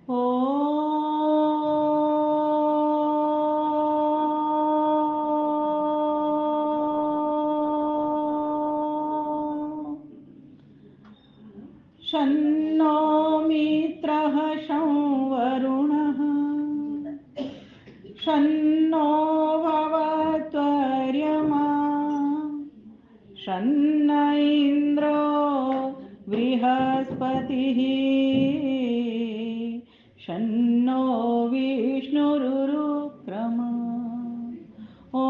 ओ शन्नो मित्रः शं वरुणः शन्नो भवत्वर्यमा शन्न इन्द्रो बृहस्पतिः शन्नो विष्णुरुक्रम ओ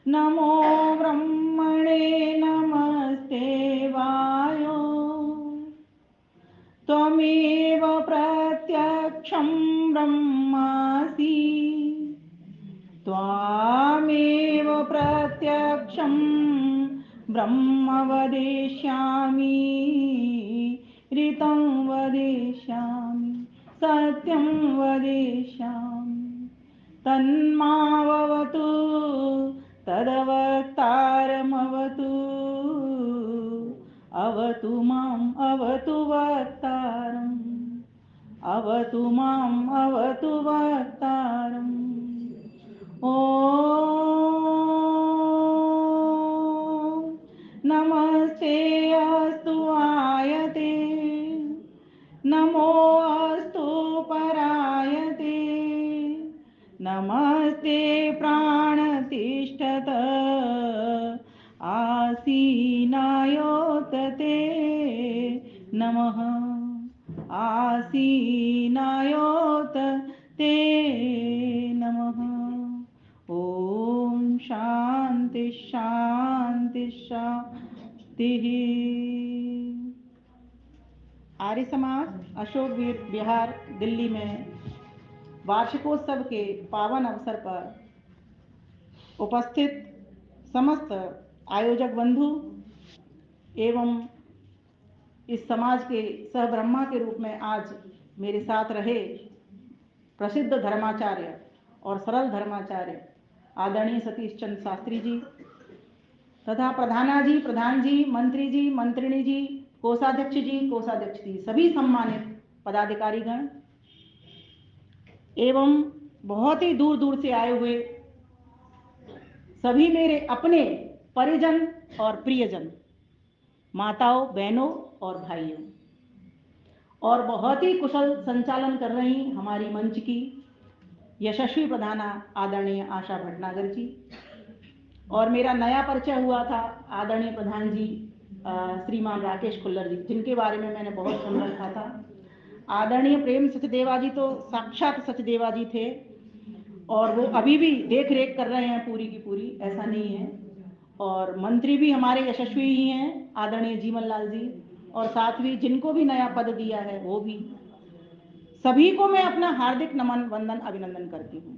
नमो ब्रह्मणे नमस्ते वायो त्वमेव प्रत्यक्षं ब्रह्मासि त्वामेव प्रत्यक्षं ब्रह्म वदिष्यामि ऋतं वदिष्यामि सत्यं वदिष्यामि तन्मावतु तदवक्तारमवतु अवतु माम् अवतु वक्तारम् अवतु माम् अवतु वक्तारम् ॐ नमस्ते अस्तु आयते नमो अस्तु परायते नमस्ते प्राणतिष्ठत आसीनायोतते नमः आसीनायोत ते नमः। ओम शांति शांति शांति। आर्य समाज अशोक विहार दिल्ली में वार्षिकोत्सव के पावन अवसर पर उपस्थित समस्त आयोजक बंधु एवं इस समाज के सहब्रह्मा के रूप में आज मेरे साथ रहे प्रसिद्ध धर्माचार्य और सरल धर्माचार्य आदरणीय सतीश चंद्र शास्त्री जी तथा प्रधानाजी, प्रधान जी, मंत्री जी, मंत्रिणी जी, कोषाध्यक्ष जी, सभी सम्मानित पदाधिकारीगण एवं बहुत ही दूर दूर से आए हुए सभी मेरे अपने परिजन और प्रियजन, माताओं, बहनों और भाइयों, और बहुत ही कुशल संचालन कर रही हमारी मंच की यशस्वी प्रधाना आदरणीय आशा भटनागर जी, और मेरा नया परिचय हुआ था आदरणीय प्रधान जी श्रीमान राकेश खुल्लर जी, जिनके बारे में मैंने बहुत सुन रखा था। आदरणीय प्रेम सचदेवा जी तो साक्षात सचदेवा जी थे और वो अभी भी देख रेख कर रहे हैं पूरी की पूरी, ऐसा नहीं है। और मंत्री भी हमारे यशस्वी ही हैं आदरणीय जीवन लाल जी, और साथ भी जिनको भी नया पद दिया है वो भी, सभी को मैं अपना हार्दिक नमन वंदन अभिनंदन करती हूँ।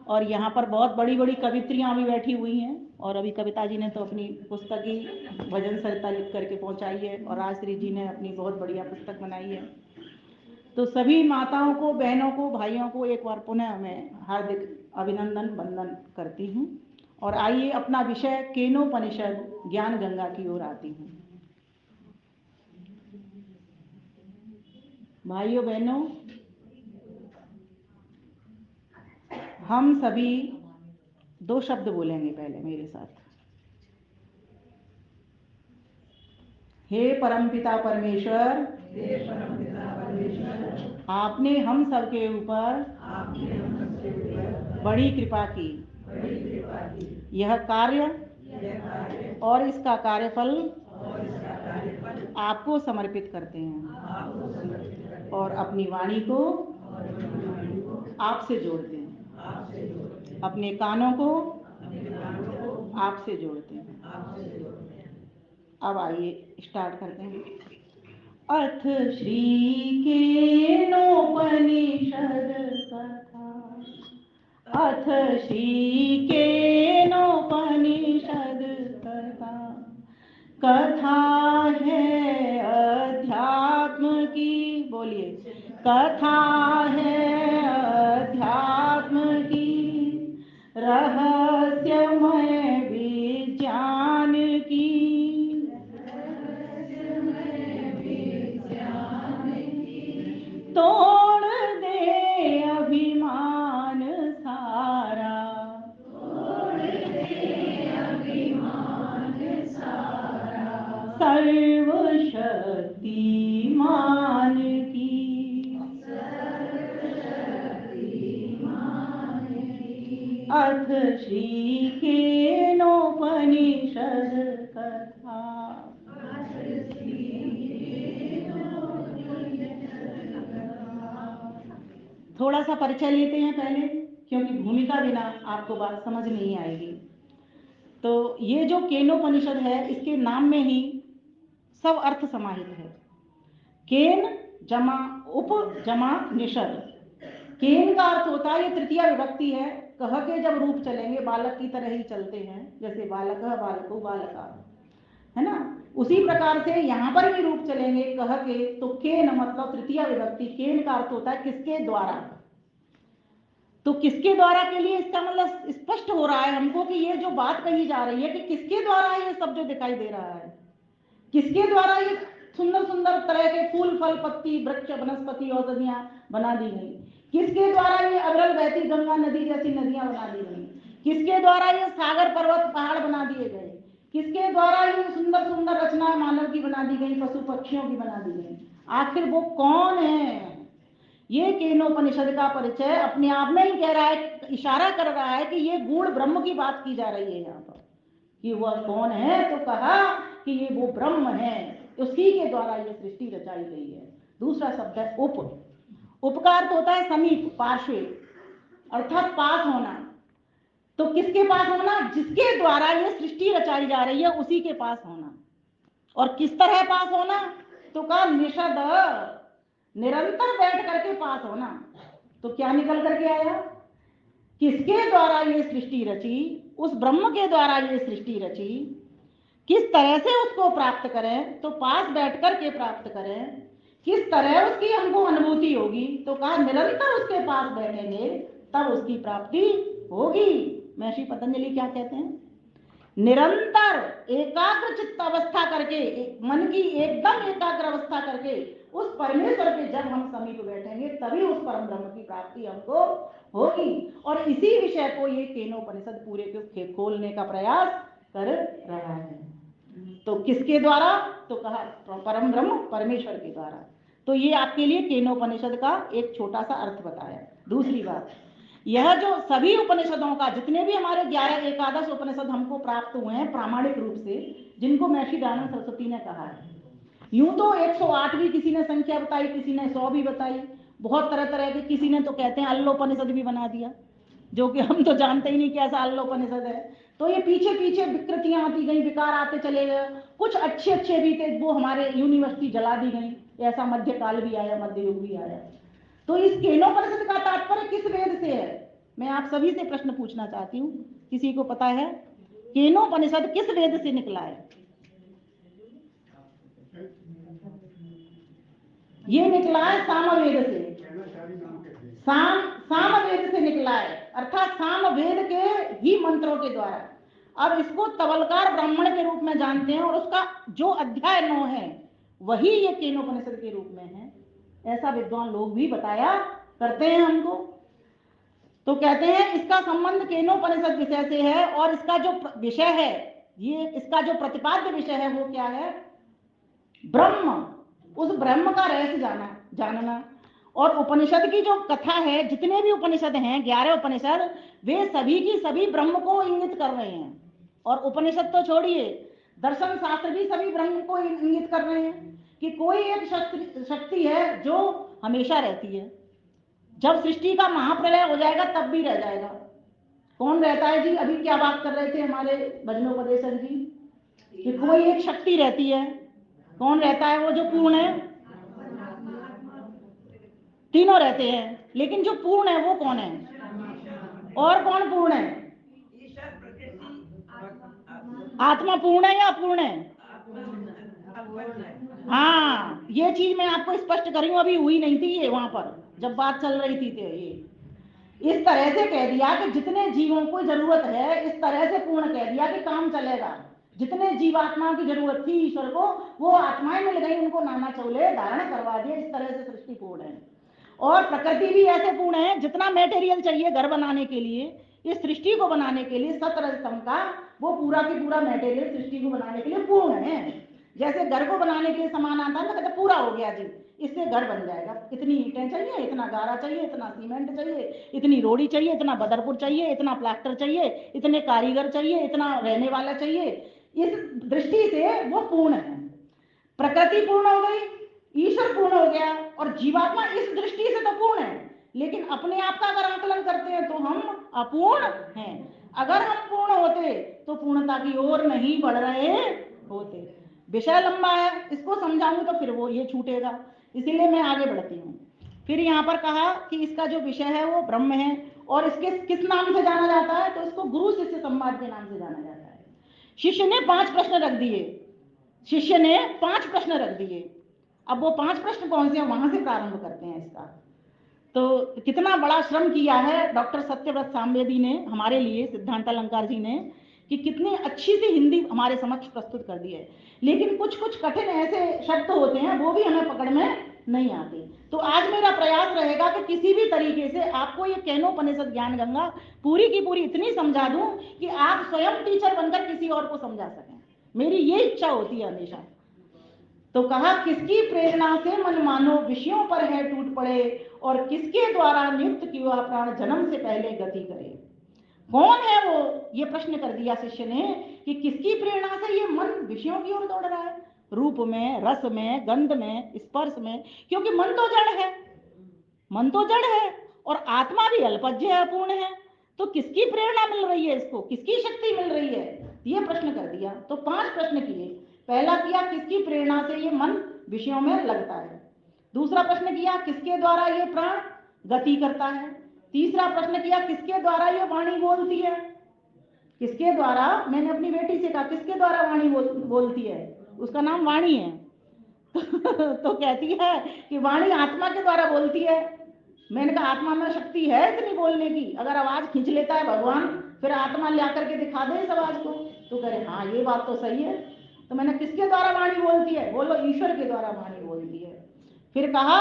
और यहाँ पर बहुत बड़ी बड़ी कवित्रियाँ भी बैठी हुई हैं, और अभी कविता जी ने तो अपनी पुस्तक ही भजन सरिता लिख करके पहुँचाई है, और राजश्री जी ने अपनी बहुत बढ़िया पुस्तक बनाई है। तो सभी माताओं को, बहनों को, भाइयों को एक बार पुनः मैं हार्दिक अभिनंदन वंदन करती हूँ। और आइए अपना विषय केनोपनिषद ज्ञान गंगा की ओर आती हूँ। भाइयों बहनों, हम सभी दो शब्द बोलेंगे पहले मेरे साथ। हे परमपिता परमेश्वर, आपने हम सबके ऊपर बड़ी कृपा की। यह कार्य और इसका कार्यफल आपको समर्पित करते हैं और अपनी वाणी को आपसे जोड़ते हैं, अपने कानों को आपसे जोड़ते हैं। अब आइए स्टार्ट करते हैं। अथ श्री केनोपनिषद कथा, अथ श्री केनोपनिषद कथा। कथा है अध्यात्म की, बोलिए, कथा है अध्यात्म की, रहस्यमय विज्ञान की, सर्वशक्तिमान की अथ श्री केनोपनिषद कथा। थोड़ा सा परिचय लेते हैं पहले, क्योंकि भूमिका बिना आपको बात समझ नहीं आएगी। तो ये जो केनोपनिषद है, इसके नाम में ही सब अर्थ समाहित है। केन जमा उप जमा निषद। केन का अर्थ होता है, ये तृतीय विभक्ति है, कह के जब रूप चलेंगे बालक की तरह ही चलते हैं, जैसे बालक बालको बालका, है ना, उसी प्रकार से यहाँ पर भी रूप चलेंगे कह के। तो केन मतलब तृतीय विभक्ति, केन का अर्थ होता है किसके द्वारा। तो किसके द्वारा के लिए इसका मतलब स्पष्ट हो रहा है हमको कि ये जो बात कही जा रही है कि किसके द्वारा ये सब जो दिखाई दे रहा है, किसके द्वारा ये सुंदर सुंदर तरह के फूल फल पत्ती वृक्ष वनस्पति औषधियां बना दी गई, किसके द्वारा ये अविरल बहती गंगा नदी जैसी नदियां बना दी गई, किसके द्वारा ये सागर पर्वत पहाड़ बना दिए गए, किसके द्वारा ये सुंदर सुंदर रचनाएं मानव की बना दी गई, पशु पक्षियों की बना दी गई। आखिर वो कौन है? ये केनोपनिषद का परिचय अपने आप में ही कह रहा है, इशारा कर रहा है कि ये गूढ़ ब्रह्म की बात की जा रही है यहाँ पर, कि वह कौन है। तो कहा कि ये वो ब्रह्म है, उसी के द्वारा ये सृष्टि रचाई गई है। दूसरा शब्द है उप। उप का अर्थ होता है समीप, पार्श्व, अर्थात पास होना। तो किसके पास होना? जिसके द्वारा ये सृष्टि रचाई जा रही है उसी के पास होना। और किस तरह पास होना? तो कहा निषद, निरंतर बैठ करके पास होना। तो क्या निकल करके आया? किसके द्वारा ये सृष्टि रची, उस ब्रह्म के द्वारा ये सृष्टि रची। किस तरह से उसको प्राप्त करें? तो पास बैठ करके प्राप्त करें। किस तरह उसकी हमको अनुभूति होगी? तो कहा निरंतर उसके पास बैठेंगे तब उसकी प्राप्ति होगी। महर्षि पतंजलि क्या कहते हैं? निरंतर एकाग्र चित्त अवस्था करके, मन की एकदम एकाग्र अवस्था करके उस परमेश्वर के जब हम समीप बैठेंगे तभी उस परम ब्रह्म की प्राप्ति हमको होगी। और इसी विषय को ये केनोपनिषद पूरे के खोलने का प्रयास कर रहा है। तो किसके द्वारा? तो कहा परम ब्रह्म परमेश्वर के द्वारा। तो ये आपके लिए केनोपनिषद का एक छोटा सा अर्थ बताया। दूसरी बात, यह जो सभी उपनिषदों का, जितने भी हमारे 11 एकादश उपनिषद हमको प्राप्त हुए हैं प्रामाणिक रूप से, जिनको महर्षि दयानंद सरस्वती ने कहा है, यूं तो 108 भी किसी ने संख्या बताई, किसी ने 100 भी बताई, बहुत तरह तरह के, किसी ने तो कहते हैं अल्लोपनिषद भी बना दिया, जो कि हम तो जानते ही नहीं कि ऐसा अल्लोपनिषद है। तो ये पीछे पीछे विकृतियां आती गई, विकार आते चले गए। कुछ अच्छे अच्छे भी थे, वो हमारे यूनिवर्सिटी जला दी गई। ऐसा मध्यकाल भी आया, मध्य युग भी आया। तो इस केनोपनिषद का तात्पर्य किस वेद से है? मैं आप सभी से प्रश्न पूछना चाहती हूँ, किसी को पता है केनोपनिषद किस वेद से निकला है? ये निकला है सामवेद से। सामवेद से निकला है, अर्थात सामवेद के ही मंत्रों के द्वारा। अब इसको तवलकार ब्राह्मण के रूप में जानते हैं, और उसका जो अध्याय 9 है वही ये केनोपनिषद के रूप में है, ऐसा विद्वान लोग भी बताया करते हैं हमको। तो कहते हैं इसका संबंध केनोपनिषद विषय से है, और इसका जो विषय है, ये इसका जो प्रतिपाद्य विषय है वो क्या है? ब्रह्म, उस ब्रह्म का रहस्य जानना। और उपनिषद की जो कथा है, जितने भी उपनिषद हैं 11 उपनिषद, वे सभी की सभी ब्रह्म को इंगित कर रहे हैं। और उपनिषद तो छोड़िए, दर्शन शास्त्र भी सभी ब्रह्म को इंगित कर रहे हैं कि कोई एक शक्ति है जो हमेशा रहती है, जब सृष्टि का महाप्रलय हो जाएगा तब भी रह जाएगा। कौन रहता है जी? अभी क्या बात कर रहे थे हमारे भजनोपदेशक जी कि कोई एक शक्ति रहती है। कौन रहता है? वो जो पूर्ण है। तीनों रहते हैं, लेकिन जो पूर्ण है वो कौन है? और कौन पूर्ण है? आत्मा पूर्ण है या अपूर्ण है? हाँ, ये चीज मैं आपको स्पष्ट कर रही हूं, अभी हुई नहीं थी ये वहां पर जब बात चल रही थी। तो ये इस तरह से कह दिया कि जितने जीवों को जरूरत है, इस तरह से पूर्ण कह दिया कि काम चलेगा। जितने जीवात्माओं की जरूरत थी ईश्वर को, वो आत्माएं मिल गई, उनको नाना चौले धारण करवा दिए। इस तरह से सृष्टि पूर्ण है। और प्रकृति भी ऐसे पूर्ण है, जितना मेटेरियल चाहिए घर बनाने के लिए, इस सृष्टि को बनाने के लिए, सतरजतम का वो पूरा की पूरा मेटेरियल सृष्टि को बनाने के लिए पूर्ण है। जैसे घर को बनाने के लिए सामान आता है ना, कहते पूरा हो गया जी, इससे घर बन जाएगा, इतनी ईंटें चाहिए, इतना गारा चाहिए, इतना सीमेंट चाहिए, इतनी रोड़ी चाहिए, इतना बदरपुर चाहिए, इतना प्लास्टर चाहिए, इतने कारीगर चाहिए, इतना रहने वाला चाहिए। इस दृष्टि से वो पूर्ण है। प्रकृति पूर्ण हो गई, ईश्वर पूर्ण हो गया, और जीवात्मा इस दृष्टि से तो पूर्ण है, लेकिन अपने आप का अगर आकलन करते हैं तो हम अपूर्ण हैं। अगर हम पूर्ण होते तो पूर्णता की ओर नहीं बढ़ रहे होते। विषय लंबा है, इसको समझाऊं तो फिर वो ये छूटेगा, इसीलिए मैं आगे बढ़ती हूँ। फिर यहाँ पर कहा कि इसका जो विषय है वो ब्रह्म है, और इसके किस नाम से जाना जाता है, तो इसको गुरु शिष्य संवाद के नाम से जाना जाता है। शिष्य ने 5 प्रश्न रख दिए, शिष्य ने 5 प्रश्न रख दिए। अब वो 5 प्रश्न कौन से हैं, वहां से प्रारंभ करते हैं इसका। तो कितना बड़ा श्रम किया है डॉक्टर सत्यव्रत सामवेदी ने हमारे लिए, सिद्धांत अलंकार जी ने, कि कितनी अच्छी सी हिंदी हमारे समक्ष प्रस्तुत कर दी है। लेकिन कुछ कुछ कठिन ऐसे शब्द होते हैं, वो भी हमें पकड़ में नहीं आते। तो आज मेरा प्रयास रहेगा कि किसी भी तरीके से आपको ये केनोपनिषद ज्ञान गंगा पूरी की पूरी इतनी समझा दूं कि आप स्वयं टीचर बनकर किसी और को समझा सकें। मेरी ये इच्छा होती है हमेशा। तो कहा, किसकी प्रेरणा से मन मानो विषयों पर है टूट पड़े, और किसके द्वारा नियुक्त किया प्राण जन्म से पहले गति करे। कौन है वो, ये प्रश्न कर दिया शिष्य ने कि किसकी प्रेरणा से ये मन विषयों की ओर दौड़ रहा है, रूप में, रस में, गंध में, स्पर्श में, क्योंकि मन तो जड़ है, मन तो जड़ है, और आत्मा भी अल्पज्य है, अपूर्ण है। तो किसकी प्रेरणा मिल रही है इसको, किसकी शक्ति मिल रही है, ये प्रश्न कर दिया। तो 5 प्रश्न किए। पहला किया, किसकी प्रेरणा से ये मन विषयों में लगता है। दूसरा प्रश्न किया, किसके द्वारा ये प्राण गति करता है। तीसरा प्रश्न किया, किसके द्वारा ये वाणी बोलती है, किसके द्वारा, मैंने अपनी बेटी से कहा किसके द्वारा वाणी बोलती है, उसका नाम वाणी है। तो कहती है कि वाणी आत्मा के द्वारा बोलती है। मैंने कहा आत्मा में शक्ति है इतनी बोलने की, अगर आवाज खींच लेता है भगवान, फिर आत्मा ला करके दिखा दे इस आवाज को। तो कह रहे हाँ ये बात तो सही है। तो मैंने किसके द्वारा वाणी बोलती है, बोलो ईश्वर के द्वारा वाणी बोलती है। फिर कहा,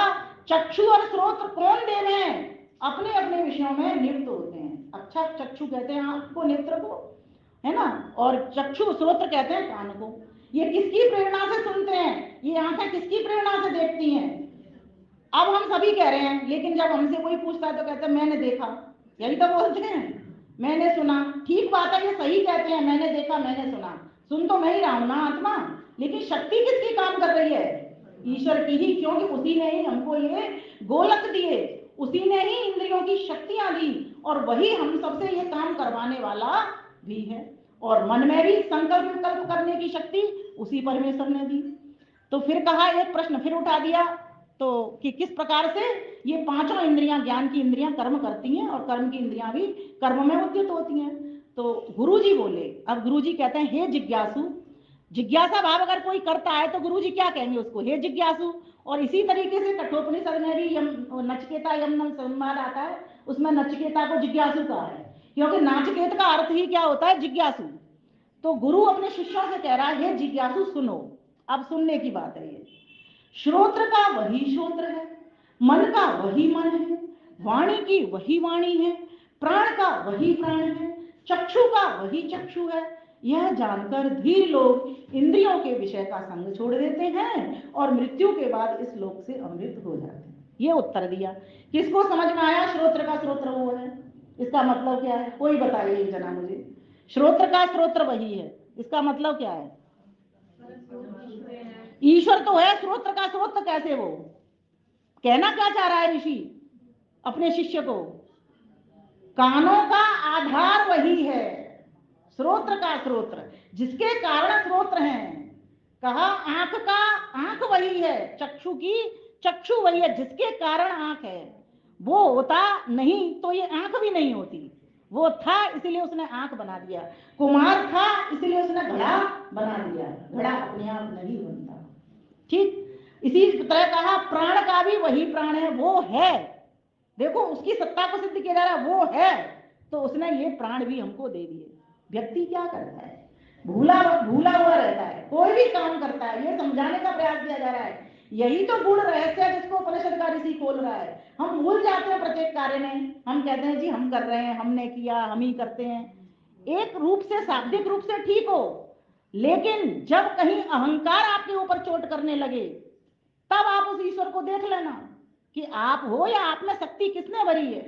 चक्षु और स्रोत कौन देव हैं, अपने अपने विषयों में नियुक्त होते हैं। अच्छा, चक्षु कहते हैं आंख को, नेत्र को, है ना, और चक्षु स्रोत कहते हैं कान को। ये किसकी प्रेरणा से सुनते हैं, ये आंखें किसकी प्रेरणा से देखती हैं। अब हम सभी कह रहे हैं, लेकिन जब हमसे कोई पूछता है तो कहते हैं मैंने देखा, यही तो बोलते हैं, मैंने सुना। ठीक बात है, ये सही कहते हैं, मैंने देखा, मैंने सुना, सुन तो मैं ही रहा हूं ना आत्मा, लेकिन शक्ति किसकी काम कर रही है, ईश्वर की ही, क्योंकि उसी ने ही हमको ये गोलक दिए, उसी ने ही इंद्रियों की शक्तियां दी, और वही हम सबसे ये काम करवाने वाला भी है। और मन में भी संकल्प विकल्प करने की शक्ति उसी परमेश्वर ने दी। तो फिर कहा, एक प्रश्न फिर उठा दिया, तो कि किस प्रकार से ये 5 इंद्रियां, ज्ञान की इंद्रियां कर्म करती हैं, और कर्म की इंद्रियां भी कर्म में उद्यत होती हैं। तो गुरुजी बोले, अब गुरुजी कहते हैं, हे जिज्ञासु, जिज्ञासा भाव अगर कोई करता है तो गुरुजी क्या कहेंगे उसको, हे जिज्ञासु। और इसी तरीके से कठोपनिषद में भी नचिकेता यम संवाद आता है, उसमें नचिकेता को जिज्ञासु कहा है, क्योंकि नाचिकेत का अर्थ ही क्या होता है, जिज्ञासु। तो गुरु अपने शिष्यों से कह रहा है, हे जिज्ञासु सुनो। अब सुनने की बात है ये। श्रोत्र का वही श्रोत्र है, मन का वही मन है, वाणी की वही वाणी है, प्राण का वही प्राण है, चक्षु का वही चक्षु है। यह जानकर धीर लोग इंद्रियों के विषय का संग छोड़ देते हैं, और मृत्यु के बाद इस लोक से अमृत हो जाते हैं। ये उत्तर दिया। किसको समझ में आया श्रोत्र का श्रोत्र वो है, इसका मतलब क्या है, कोई बताइए जना मुझे। श्रोत्र का श्रोत्र वही है, इसका मतलब क्या है, ईश्वर तो है, श्रोत्र का श्रोत्र कैसे, वो कहना क्या चाह रहा है ऋषि अपने शिष्य को, कानों का आधार वही है, श्रोत्र का श्रोत्र, जिसके कारण श्रोत्र हैं। कहा, आंख का आंख वही है, चक्षु की चक्षु वही है, जिसके कारण आंख है। वो होता नहीं तो ये आंख भी नहीं होती, वो था इसलिए उसने आंख बना दिया, कुम्हार था इसलिए उसने घड़ा बना दिया, घड़ा अपने आप नहीं बनता। ठीक इसी तरह कहा, प्राण का भी वही प्राण है, वो है, देखो उसकी सत्ता को सिद्ध किया जा रहा है, वो है, तो उसने ये प्राण भी हमको दे दिए। व्यक्ति क्या करता है, भूला भूला हुआ रहता है, कोई भी काम करता है, ये समझाने का प्रयास किया जा रहा है। यही तो गुण रहस्य है जिसको उपनिषद का ऋषि खोल रहा है। हम भूल जाते हैं प्रत्येक कार्य में, हम कहते हैं जी हम कर रहे हैं, हमने किया, हम ही करते हैं। एक रूप से, शाब्दिक रूप से ठीक हो, लेकिन जब कहीं अहंकार आपके ऊपर चोट करने लगे तब आप उस ईश्वर को देख लेना कि आप हो या आप में शक्ति किसने भरी है।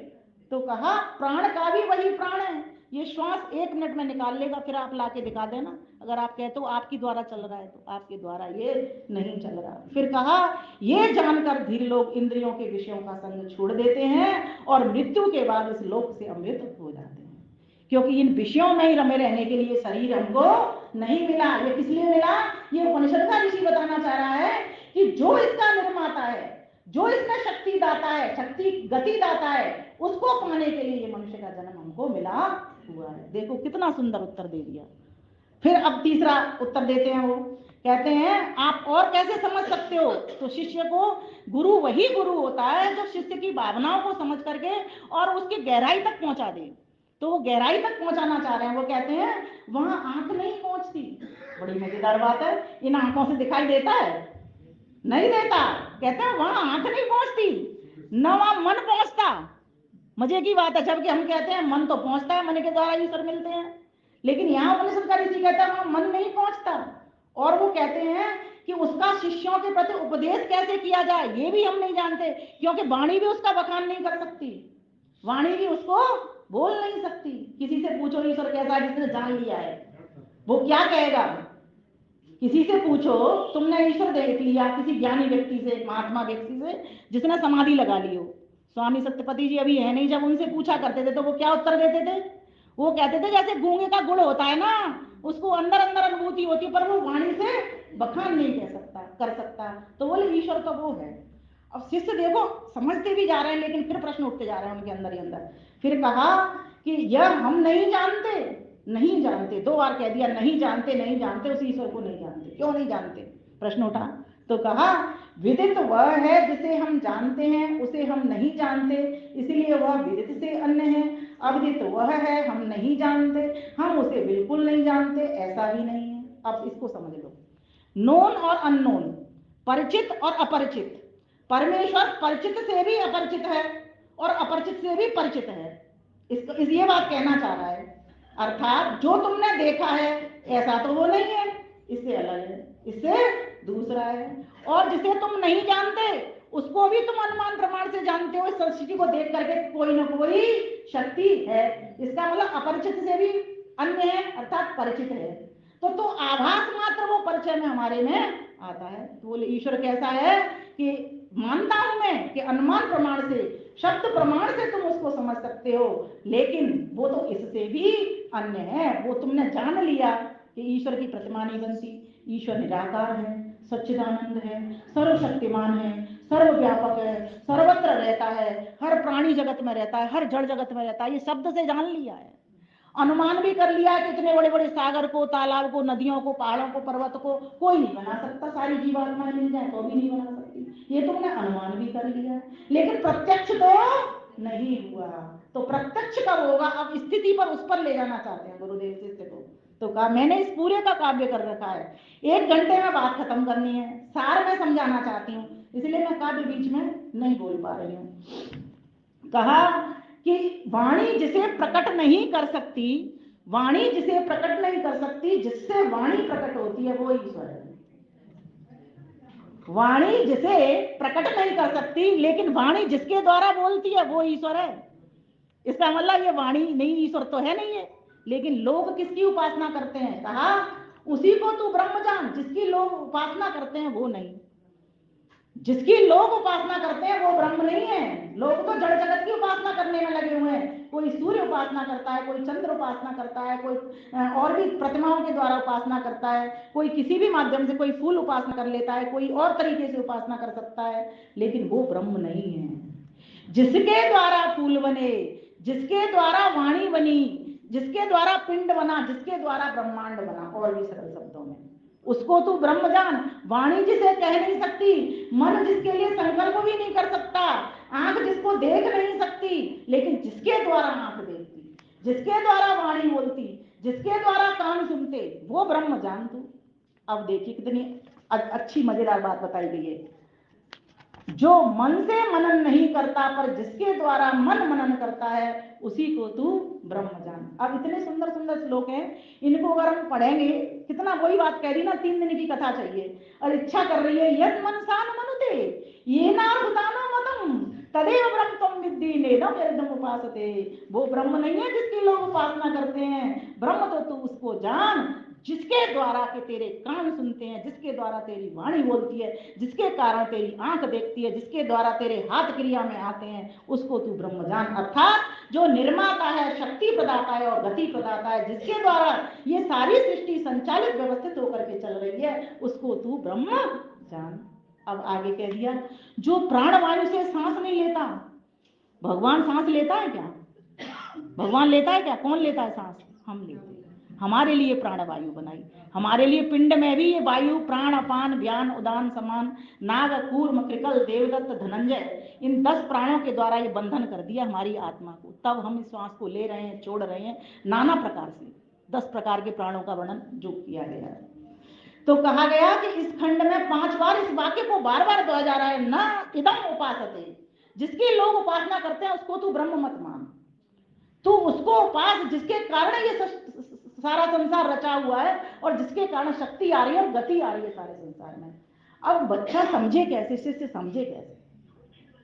तो कहा प्राण का भी वही प्राण है, ये श्वास 1 मिनट में निकाल लेगा, फिर आप लाके दिखा देना। अगर आप कहते हो आपकी द्वारा चल रहा है तो आपके द्वारा ये नहीं चल रहा। फिर कहा ये जानकर धीर लोग इंद्रियों के विषयों का संग छोड़ देते हैं और मृत्यु के बाद इस लोक से अमृत हो जाते हैं, क्योंकि इन विषयों में ही रमे रहने के लिए शरीर हमको नहीं मिला। ये किस लिए मिला? ये उपनिषद का ऋषि बताना चाह रहा है कि जो इसका निर्माता है, जो इसमें शक्ति दाता है, शक्ति गति दाता है, उसको पाने के लिए ये मनुष्य का जन्म हमको मिला हुआ है। देखो कितना सुंदर उत्तर दे दिया। फिर अब तीसरा उत्तर देते हैं, वो कहते हैं आप और कैसे समझ सकते हो? तो शिष्य को गुरु वही गुरु होता है जो शिष्य की भावनाओं को समझ करके और उसकी गहराई तक पहुंचा दे। तो वो गहराई तक पहुंचाना चाह रहे हैं। वो कहते हैं वहां आंख नहीं पहुंचती। बड़ी मजेदार बात है, इन आंखों से दिखाई देता है? नहीं देता। कहते हैं वहां आंख नहीं पहुंचती, न वहां मन पहुंचता। मजे की बात है, जबकि हम कहते हैं मन तो पहुंचता है, मन के द्वारा ईश्वर मिलते हैं, लेकिन यहाँ उपनिषद का ऋषि कहता है वहां मन नहीं पहुंचता। और वो कहते हैं कि उसका शिष्यों के प्रति उपदेश कैसे किया जाए ये भी हम नहीं जानते, क्योंकि वाणी भी उसका बखान नहीं कर सकती, वाणी भी उसको बोल नहीं सकती। किसी से पूछो ईश्वर कैसा है, जिसने जान लिया है वो क्या कहेगा? किसी से पूछो, तुमने ईश्वर देख लिया किसी ज्ञानी व्यक्ति से, महात्मा व्यक्ति से जिसने समाधि लगा ली हो। स्वामी सत्यपति जी अभी है नहीं, जब उनसे पूछा करते थे तो वो क्या उत्तर देते थे? वो कहते थे जैसे गूंगे का गुड़ होता है ना, उसको अंदर अंदर अनुभूति होती है पर वो वाणी से बखान नहीं कह सकता कर सकता। तो बोले ईश्वर तो वो है। अब शिष्य देखो समझते भी जा रहे हैं, लेकिन फिर प्रश्न उठते जा रहे हैं उनके अंदर ही अंदर। फिर कहा कि यह हम नहीं जानते, नहीं जानते, 2 बार कह दिया नहीं जानते, नहीं जानते, उस ईश्वर को नहीं जानते। क्यों नहीं जानते? प्रश्न उठा। तो कहा विदित वह है जिसे हम जानते हैं, उसे हम नहीं जानते, इसलिए वह विदित से अन्य है। अविदित वह है हम नहीं जानते, हम उसे बिल्कुल नहीं जानते, ऐसा भी नहीं है। अब इसको समझ लो, नोन और अननोन, परिचित और अपरिचित। परमेश्वर परिचित से भी अपरिचित है और अपरिचित से भी परिचित है। इस ये बात कहना चाह रहा है, अर्थात जो तुमने देखा है ऐसा तो वो नहीं है, इससे अलग है, इससे दूसरा है। और जिसे तुम नहीं जानते उसको भी तुम अनुमान प्रमाण से जानते हो। इस सृष्टि को देख करके कोई ना कोई शक्ति है, इसका मतलब अपरिचित से भी अन्य है अर्थात परिचित है। तो आभास मात्र वो परिचय में हमारे में आता है। तो बोले ईश्वर कैसा है कि मानता हूं मैं कि अनुमान प्रमाण से, शब्द प्रमाण से तुम उसको समझ सकते हो, लेकिन वो तो इससे भी अन्य है। वो तुमने जान लिया कि ईश्वर की प्रतिमा नहीं बनती, ईश्वर निराकार है, सच्चिदानंद है, सर्वशक्तिमान है, सर्वव्यापक है, सर्वत्र रहता है, हर प्राणी जगत में रहता है, हर जड़ जगत में रहता है, ये शब्द से जान लिया है। अनुमान भी कर लिया कि इतने बड़े बड़े सागर को, तालाब को, नदियों को, पहाड़ों को, पर्वत को कोई नहीं बना सकता, सारी जीवात्माएं मिल जाए तो भी नहीं बना सकती, ये तुमने अनुमान भी कर लिया। लेकिन प्रत्यक्ष तो नहीं हुआ। तो प्रत्यक्ष कब होगा? अब स्थिति पर उस पर ले जाना चाहते हैं गुरुदेव शिष्य को। तो कहा मैंने इस पूरे का काव्य कर रखा है, 1 घंटे में बात खत्म करनी है, सार में समझाना चाहती हूँ, इसलिए मैं काव्य बीच में नहीं बोल पा रही हूँ। कहा कि वाणी जिसे प्रकट नहीं कर सकती, वाणी जिसे प्रकट नहीं कर सकती, जिससे वाणी प्रकट होती है वो ईश्वर है। वाणी जिसे प्रकट नहीं कर सकती लेकिन वाणी जिसके द्वारा बोलती है वो ईश्वर है। इसका मतलब ये वाणी नहीं, ईश्वर तो है नहीं है, लेकिन लोग किसकी उपासना करते हैं? कहा उसी को तू ब्रह्म जान, जिसकी लोग उपासना करते हैं वो नहीं, जिसकी लोग उपासना करते हैं वो ब्रह्म नहीं है। लोग तो जड़ जगत की उपासना करने में लगे हुए हैं, कोई सूर्य उपासना करता है, कोई चंद्र उपासना करता है, कोई और भी प्रतिमाओं के द्वारा उपासना करता है, कोई किसी भी माध्यम से, कोई फूल उपासना कर लेता है, कोई और तरीके से उपासना कर सकता है, लेकिन वो ब्रह्म नहीं है। जिसके द्वारा फूल बने, जिसके द्वारा वाणी बनी, जिसके द्वारा पिंड बना, जिसके द्वारा ब्रह्मांड बना, और भी सरल शब्दों में उसको तू ब्रह्म जान। वाणी जिसे कह नहीं सकती, मन जिसके लिए संकल्प भी नहीं कर सकता, आंख जिसको देख नहीं सकती, लेकिन जिसके द्वारा आंख देखती, जिसके द्वारा वाणी बोलती, जिसके द्वारा कान सुनते, वो ब्रह्म जान तू। अब देखिए कितनी अच्छी मजेदार बात बताई गई है। जो मन से मनन नहीं करता पर जिसके द्वारा मन मनन करता है उसी को तू ब्रह्म जान। अब इतने सुंदर सुंदर श्लोक हैं, इनको अगर हम पढ़ेंगे कितना वही बात कह रही ना, 3 दिन की कथा चाहिए और इच्छा कर रही है यद मनसान मनुते ये नार्भुतानो मतम तदेव ब्रह्म तम विद्धि नेदम यदम उपासते। वो ब्रह्म नहीं है जिसकी लोग उपासना करते हैं, ब्रह्म तो तू उसको जान जिसके द्वारा के तेरे कान सुनते हैं, जिसके द्वारा तेरी वाणी बोलती है, जिसके कारण तेरी आंख देखती है, जिसके द्वारा तेरे हाथ क्रिया में आते हैं, उसको तू ब्रह्म जान। अर्थात जो निर्माता है, शक्ति प्रदाता है और गति प्रदाता है, जिसके द्वारा ये सारी सृष्टि संचालित व्यवस्थित होकर के चल रही है, उसको तू ब्रह्म जान। अब आगे कह दिया जो प्राणवायु से सांस नहीं लेता, भगवान सांस लेता है क्या? भगवान लेता है क्या? कौन लेता है सांस? हम लेते हैं। हमारे लिए प्राणवायु बनाई, हमारे लिए पिंड में भी ये वायु प्राण अपान व्यान उदान समान नाग कूर्म कृकल देवदत्त धनंजय, इन 10 प्राणों के द्वारा ये बंधन कर दिया हमारी आत्मा को। तब हम इस श्वास को ले रहे हैं, छोड़ रहे हैं नाना प्रकार से। 10 प्रकार के प्राणों का वर्णन जो किया गया है। तो कहा गया कि इस खंड में 5 बार इस वाक्य को बार बार दोहराया जा रहा है, न इदम उपासते, जिसकी लोग उपासना करते हैं उसको तू ब्रह्म मत मान, तू उसको उपास जिसके कारण ये सारा संसार रचा हुआ है और जिसके कारण शक्ति आ रही है और गति आ रही है सारे संसार में। अब बच्चा समझे कैसे, शिष्य समझे कैसे,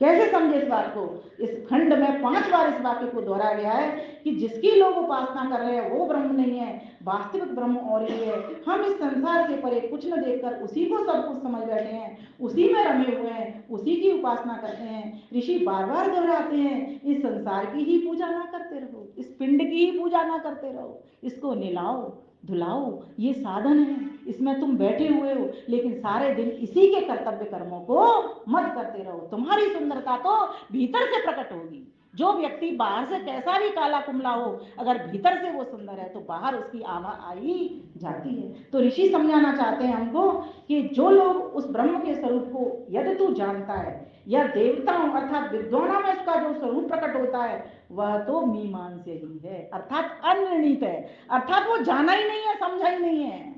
कैसे समझे इस बात को? इस खंड में 5 बार इस वाक्य को दोहराया गया है कि जिसकी लोग उपासना कर रहे हैं वो ब्रह्म नहीं है, वास्तविक ब्रह्म और ही है। हम इस संसार से परे कुछ न देखकर उसी को सब कुछ समझ बैठे हैं, उसी में रमे हुए हैं, उसी की उपासना करते हैं। ऋषि बार बार दोहराते हैं इस संसार की ही पूजा ना करते रहो, इस पिंड की ही पूजा ना करते रहो, इसको निलाओ धुलाओ, ये साधन है, इसमें तुम बैठे हुए हो, लेकिन सारे दिन इसी के कर्तव्य कर्मों को मत करते रहो। तुम्हारी सुंदरता तो भीतर से प्रकट होगी। जो व्यक्ति बाहर से कैसा भी काला कुमला हो, अगर भीतर से वो सुंदर है तो बाहर उसकी आभा आई जाती है। तो ऋषि समझाना चाहते हैं हमको कि जो लोग उस ब्रह्म के स्वरूप को यदि तू जानता है, या देवताओं अर्थात विद्वानों में उसका जो स्वरूप प्रकट होता है वह तो मीमांस ही है, अर्थात अनिर्णित है, अर्थात वो जाना ही नहीं है, समझा ही नहीं है।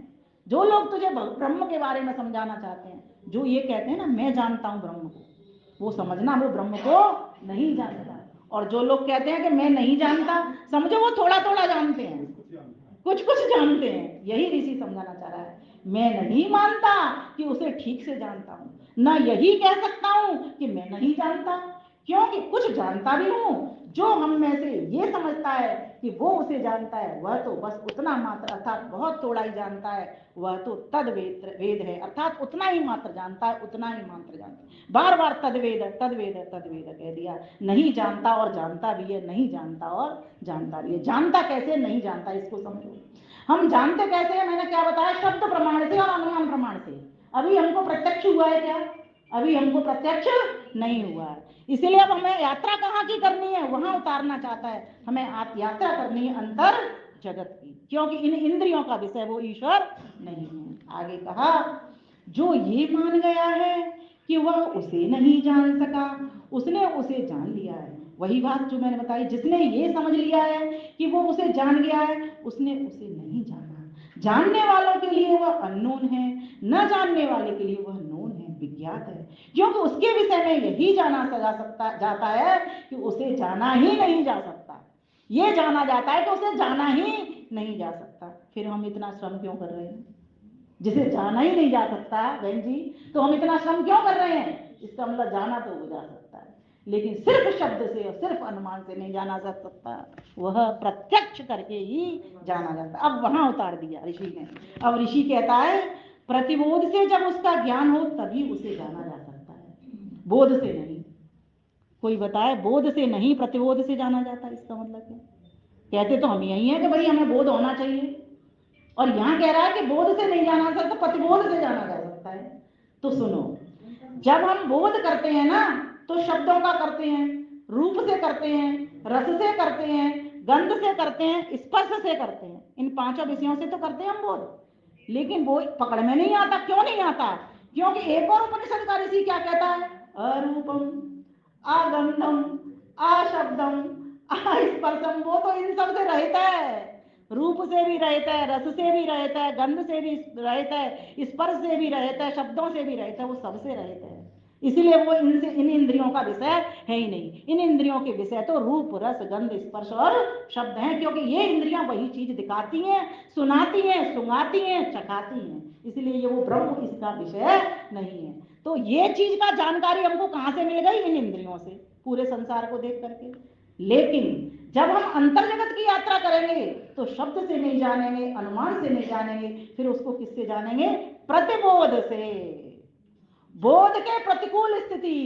जो लोग तुझे ब्रह्म के बारे में समझाना चाहते हैं, जो ये कहते हैं ना मैं जानता हूं ब्रह्म को, वो समझना वो ब्रह्म को नहीं जानता। और जो लोग कहते हैं कि मैं नहीं जानता, समझो वो थोड़ा थोड़ा जानते हैं, कुछ कुछ जानते हैं। यही ऋषि समझाना चाह रहा है। मैं नहीं मानता कि उसे ठीक से जानता हूं, ना यही कह सकता हूं कि मैं नहीं जानता, क्योंकि कुछ जानता भी हूं। जो हम में से ये समझता है कि वो उसे जानता है, वह तो बस उतना मात्र अर्थात बहुत थोड़ा ही जानता है, वह तो तद वेद है, अर्थात उतना ही मात्र जानता है, उतना ही मात्र जानता है। बार बार तदवेद तदवेद तदवेद कह दिया। नहीं जानता और जानता भी है, नहीं जानता और जानता भी है। जानता कैसे, नहीं जानता, इसको समझो। हम जानते कैसे हैं? मैंने क्या बताया, शब्द प्रमाण से और अनुमान प्रमाण से। अभी हमको प्रत्यक्ष हुआ है क्या? अभी हमको प्रत्यक्ष नहीं हुआ है। इसीलिए अब हमें यात्रा कहाँ की करनी है, वहां उतारना चाहता है। हमें यात्रा करनी है अंतर जगत की, क्योंकि इन इंद्रियों का विषय वो ईश्वर नहीं है। आगे कहा जो ये मान गया है कि वह उसे नहीं जान सका, उसने उसे जान लिया है। वही बात जो मैंने बताई, जिसने ये समझ लिया है कि वो उसे जान गया है, उसने उसे नहीं जाना। जानने वालों के लिए वह अननोन है, न जानने वाले के लिए वह नोन है, विज्ञात है, क्योंकि उसके विषय में यही जाना जाता है कि उसे जाना ही नहीं जा सकता। ये जाना जाता है कि उसे जाना ही नहीं जा सकता। फिर हम इतना श्रम क्यों कर रहे हैं? जिसे जाना ही नहीं जा सकता बहन जी, तो हम इतना श्रम क्यों कर रहे हैं? इसका मतलब जाना तो वो जा सकता है, लेकिन सिर्फ शब्द से और सिर्फ अनुमान से नहीं जाना जा सकता, वह प्रत्यक्ष करके ही जाना जाता। अब वहां उतार दिया ऋषि ने। अब ऋषि कहता है प्रतिबोध से जब उसका ज्ञान हो तभी उसे जाना जा सकता है, बोध से नहीं। कोई बताए, बोध से नहीं प्रतिबोध से जाना जाता, इसका मतलब क्या? कहते तो हम यही है कि भाई हमें बोध होना चाहिए, और यहां कह रहा है कि बोध से नहीं जाना सकता, प्रतिबोध से जाना जा सकता है। तो सुनो, जब हम बोध करते हैं ना तो शब्दों का करते हैं, रूप से करते हैं, रस से करते हैं, गंध से करते हैं, स्पर्श से करते हैं। इन 5 विषयों से तो करते हैं हम बोध, लेकिन वो पकड़ में नहीं आता। क्यों नहीं आता? क्योंकि एक और उपनिषद का ऋषि क्या कहता है, अरूपम आगंधम आशब्दम अस्पर्शम, वो तो इन सब से रहता है, रूप से भी रहता है, रस से भी रहता है, गंध से भी रहता है, स्पर्श से भी रहता है, शब्दों से भी रहता है, वो सबसे रहता है। इसीलिए वो इनसे इन इंद्रियों का विषय है ही नहीं। इन इंद्रियों के विषय तो रूप, रस, गंध, स्पर्श और शब्द हैं, क्योंकि ये इंद्रियां वही चीज दिखाती हैं, सुनाती हैं, सुंघाती हैं, चखाती हैं। इसलिए ये वो ब्रह्म इसका विषय नहीं है। तो ये चीज का जानकारी हमको कहां से मिल गई? इन इंद्रियों से, पूरे संसार को देख करके। लेकिन जब हम अंतर जगत की यात्रा करेंगे तो शब्द से नहीं जानेंगे, अनुमान से नहीं जानेंगे, फिर उसको किससे जानेंगे? प्रतिबोध से। बोध के प्रतिकूल स्थिति,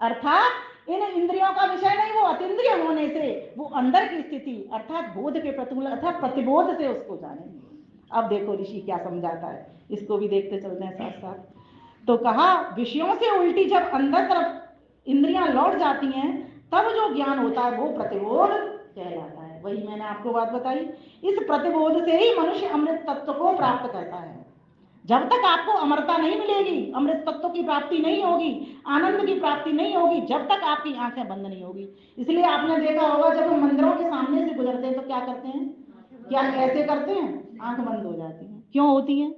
अर्थात इन इंद्रियों का विषय नहीं, वो अतीन्द्रिय होने से वो अंदर की स्थिति अर्थात बोध के प्रतिकूल अर्थात प्रतिबोध से उसको जानेंगे। अब देखो ऋषि क्या समझाता है, इसको भी देखते चलते हैं साथ साथ। तो कहा विषयों से उल्टी जब अंदर तरफ इंद्रियां लौट जाती हैं तब जो ज्ञान होता है वो प्रतिबोध कहलाता है। वही मैंने आपको बात बताई, इस प्रतिबोध से ही मनुष्य अमृत तत्व को प्राप्त करता है। जब तक आपको अमरता नहीं मिलेगी, अमृत तत्व की प्राप्ति नहीं होगी, आनंद की प्राप्ति नहीं होगी, जब तक आपकी आंखें बंद नहीं होगी। इसलिए आपने देखा होगा जब हम मंदिरों के सामने से गुजरते हैं तो क्या करते हैं? क्या ऐसे करते हैं? आंख बंद हो जाती है। क्यों होती है?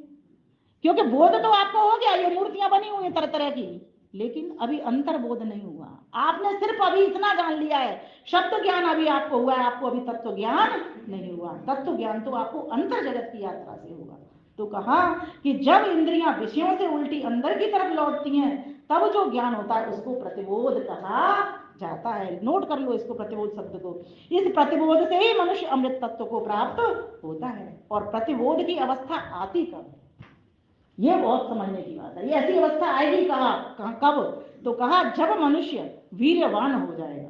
क्योंकि बोध तो आपको हो गया, ये मूर्तियां बनी हुई हैं तरह तरह की, लेकिन अभी अंतर्बोध नहीं हुआ। आपने सिर्फ अभी इतना जान लिया है, शब्द ज्ञान अभी आपको हुआ है, आपको अभी तत्व ज्ञान नहीं हुआ। तत्व ज्ञान तो आपको अंतर जगत की यात्रा से होगा। तो कहा कि जब इंद्रियां विषयों से उल्टी अंदर की तरफ लौटती हैं तब जो ज्ञान होता है उसको प्रतिबोध कहा जाता है। नोट कर लो इसको, प्रतिबोध शब्द को। इस प्रतिबोध से ही मनुष्य अमृत तत्व को प्राप्त होता है। और प्रतिबोध की अवस्था आती कब? ये बहुत समझने की बात है। ये ऐसी अवस्था आएगी कब? तो कहा जब मनुष्य वीर्यवान हो जाएगा।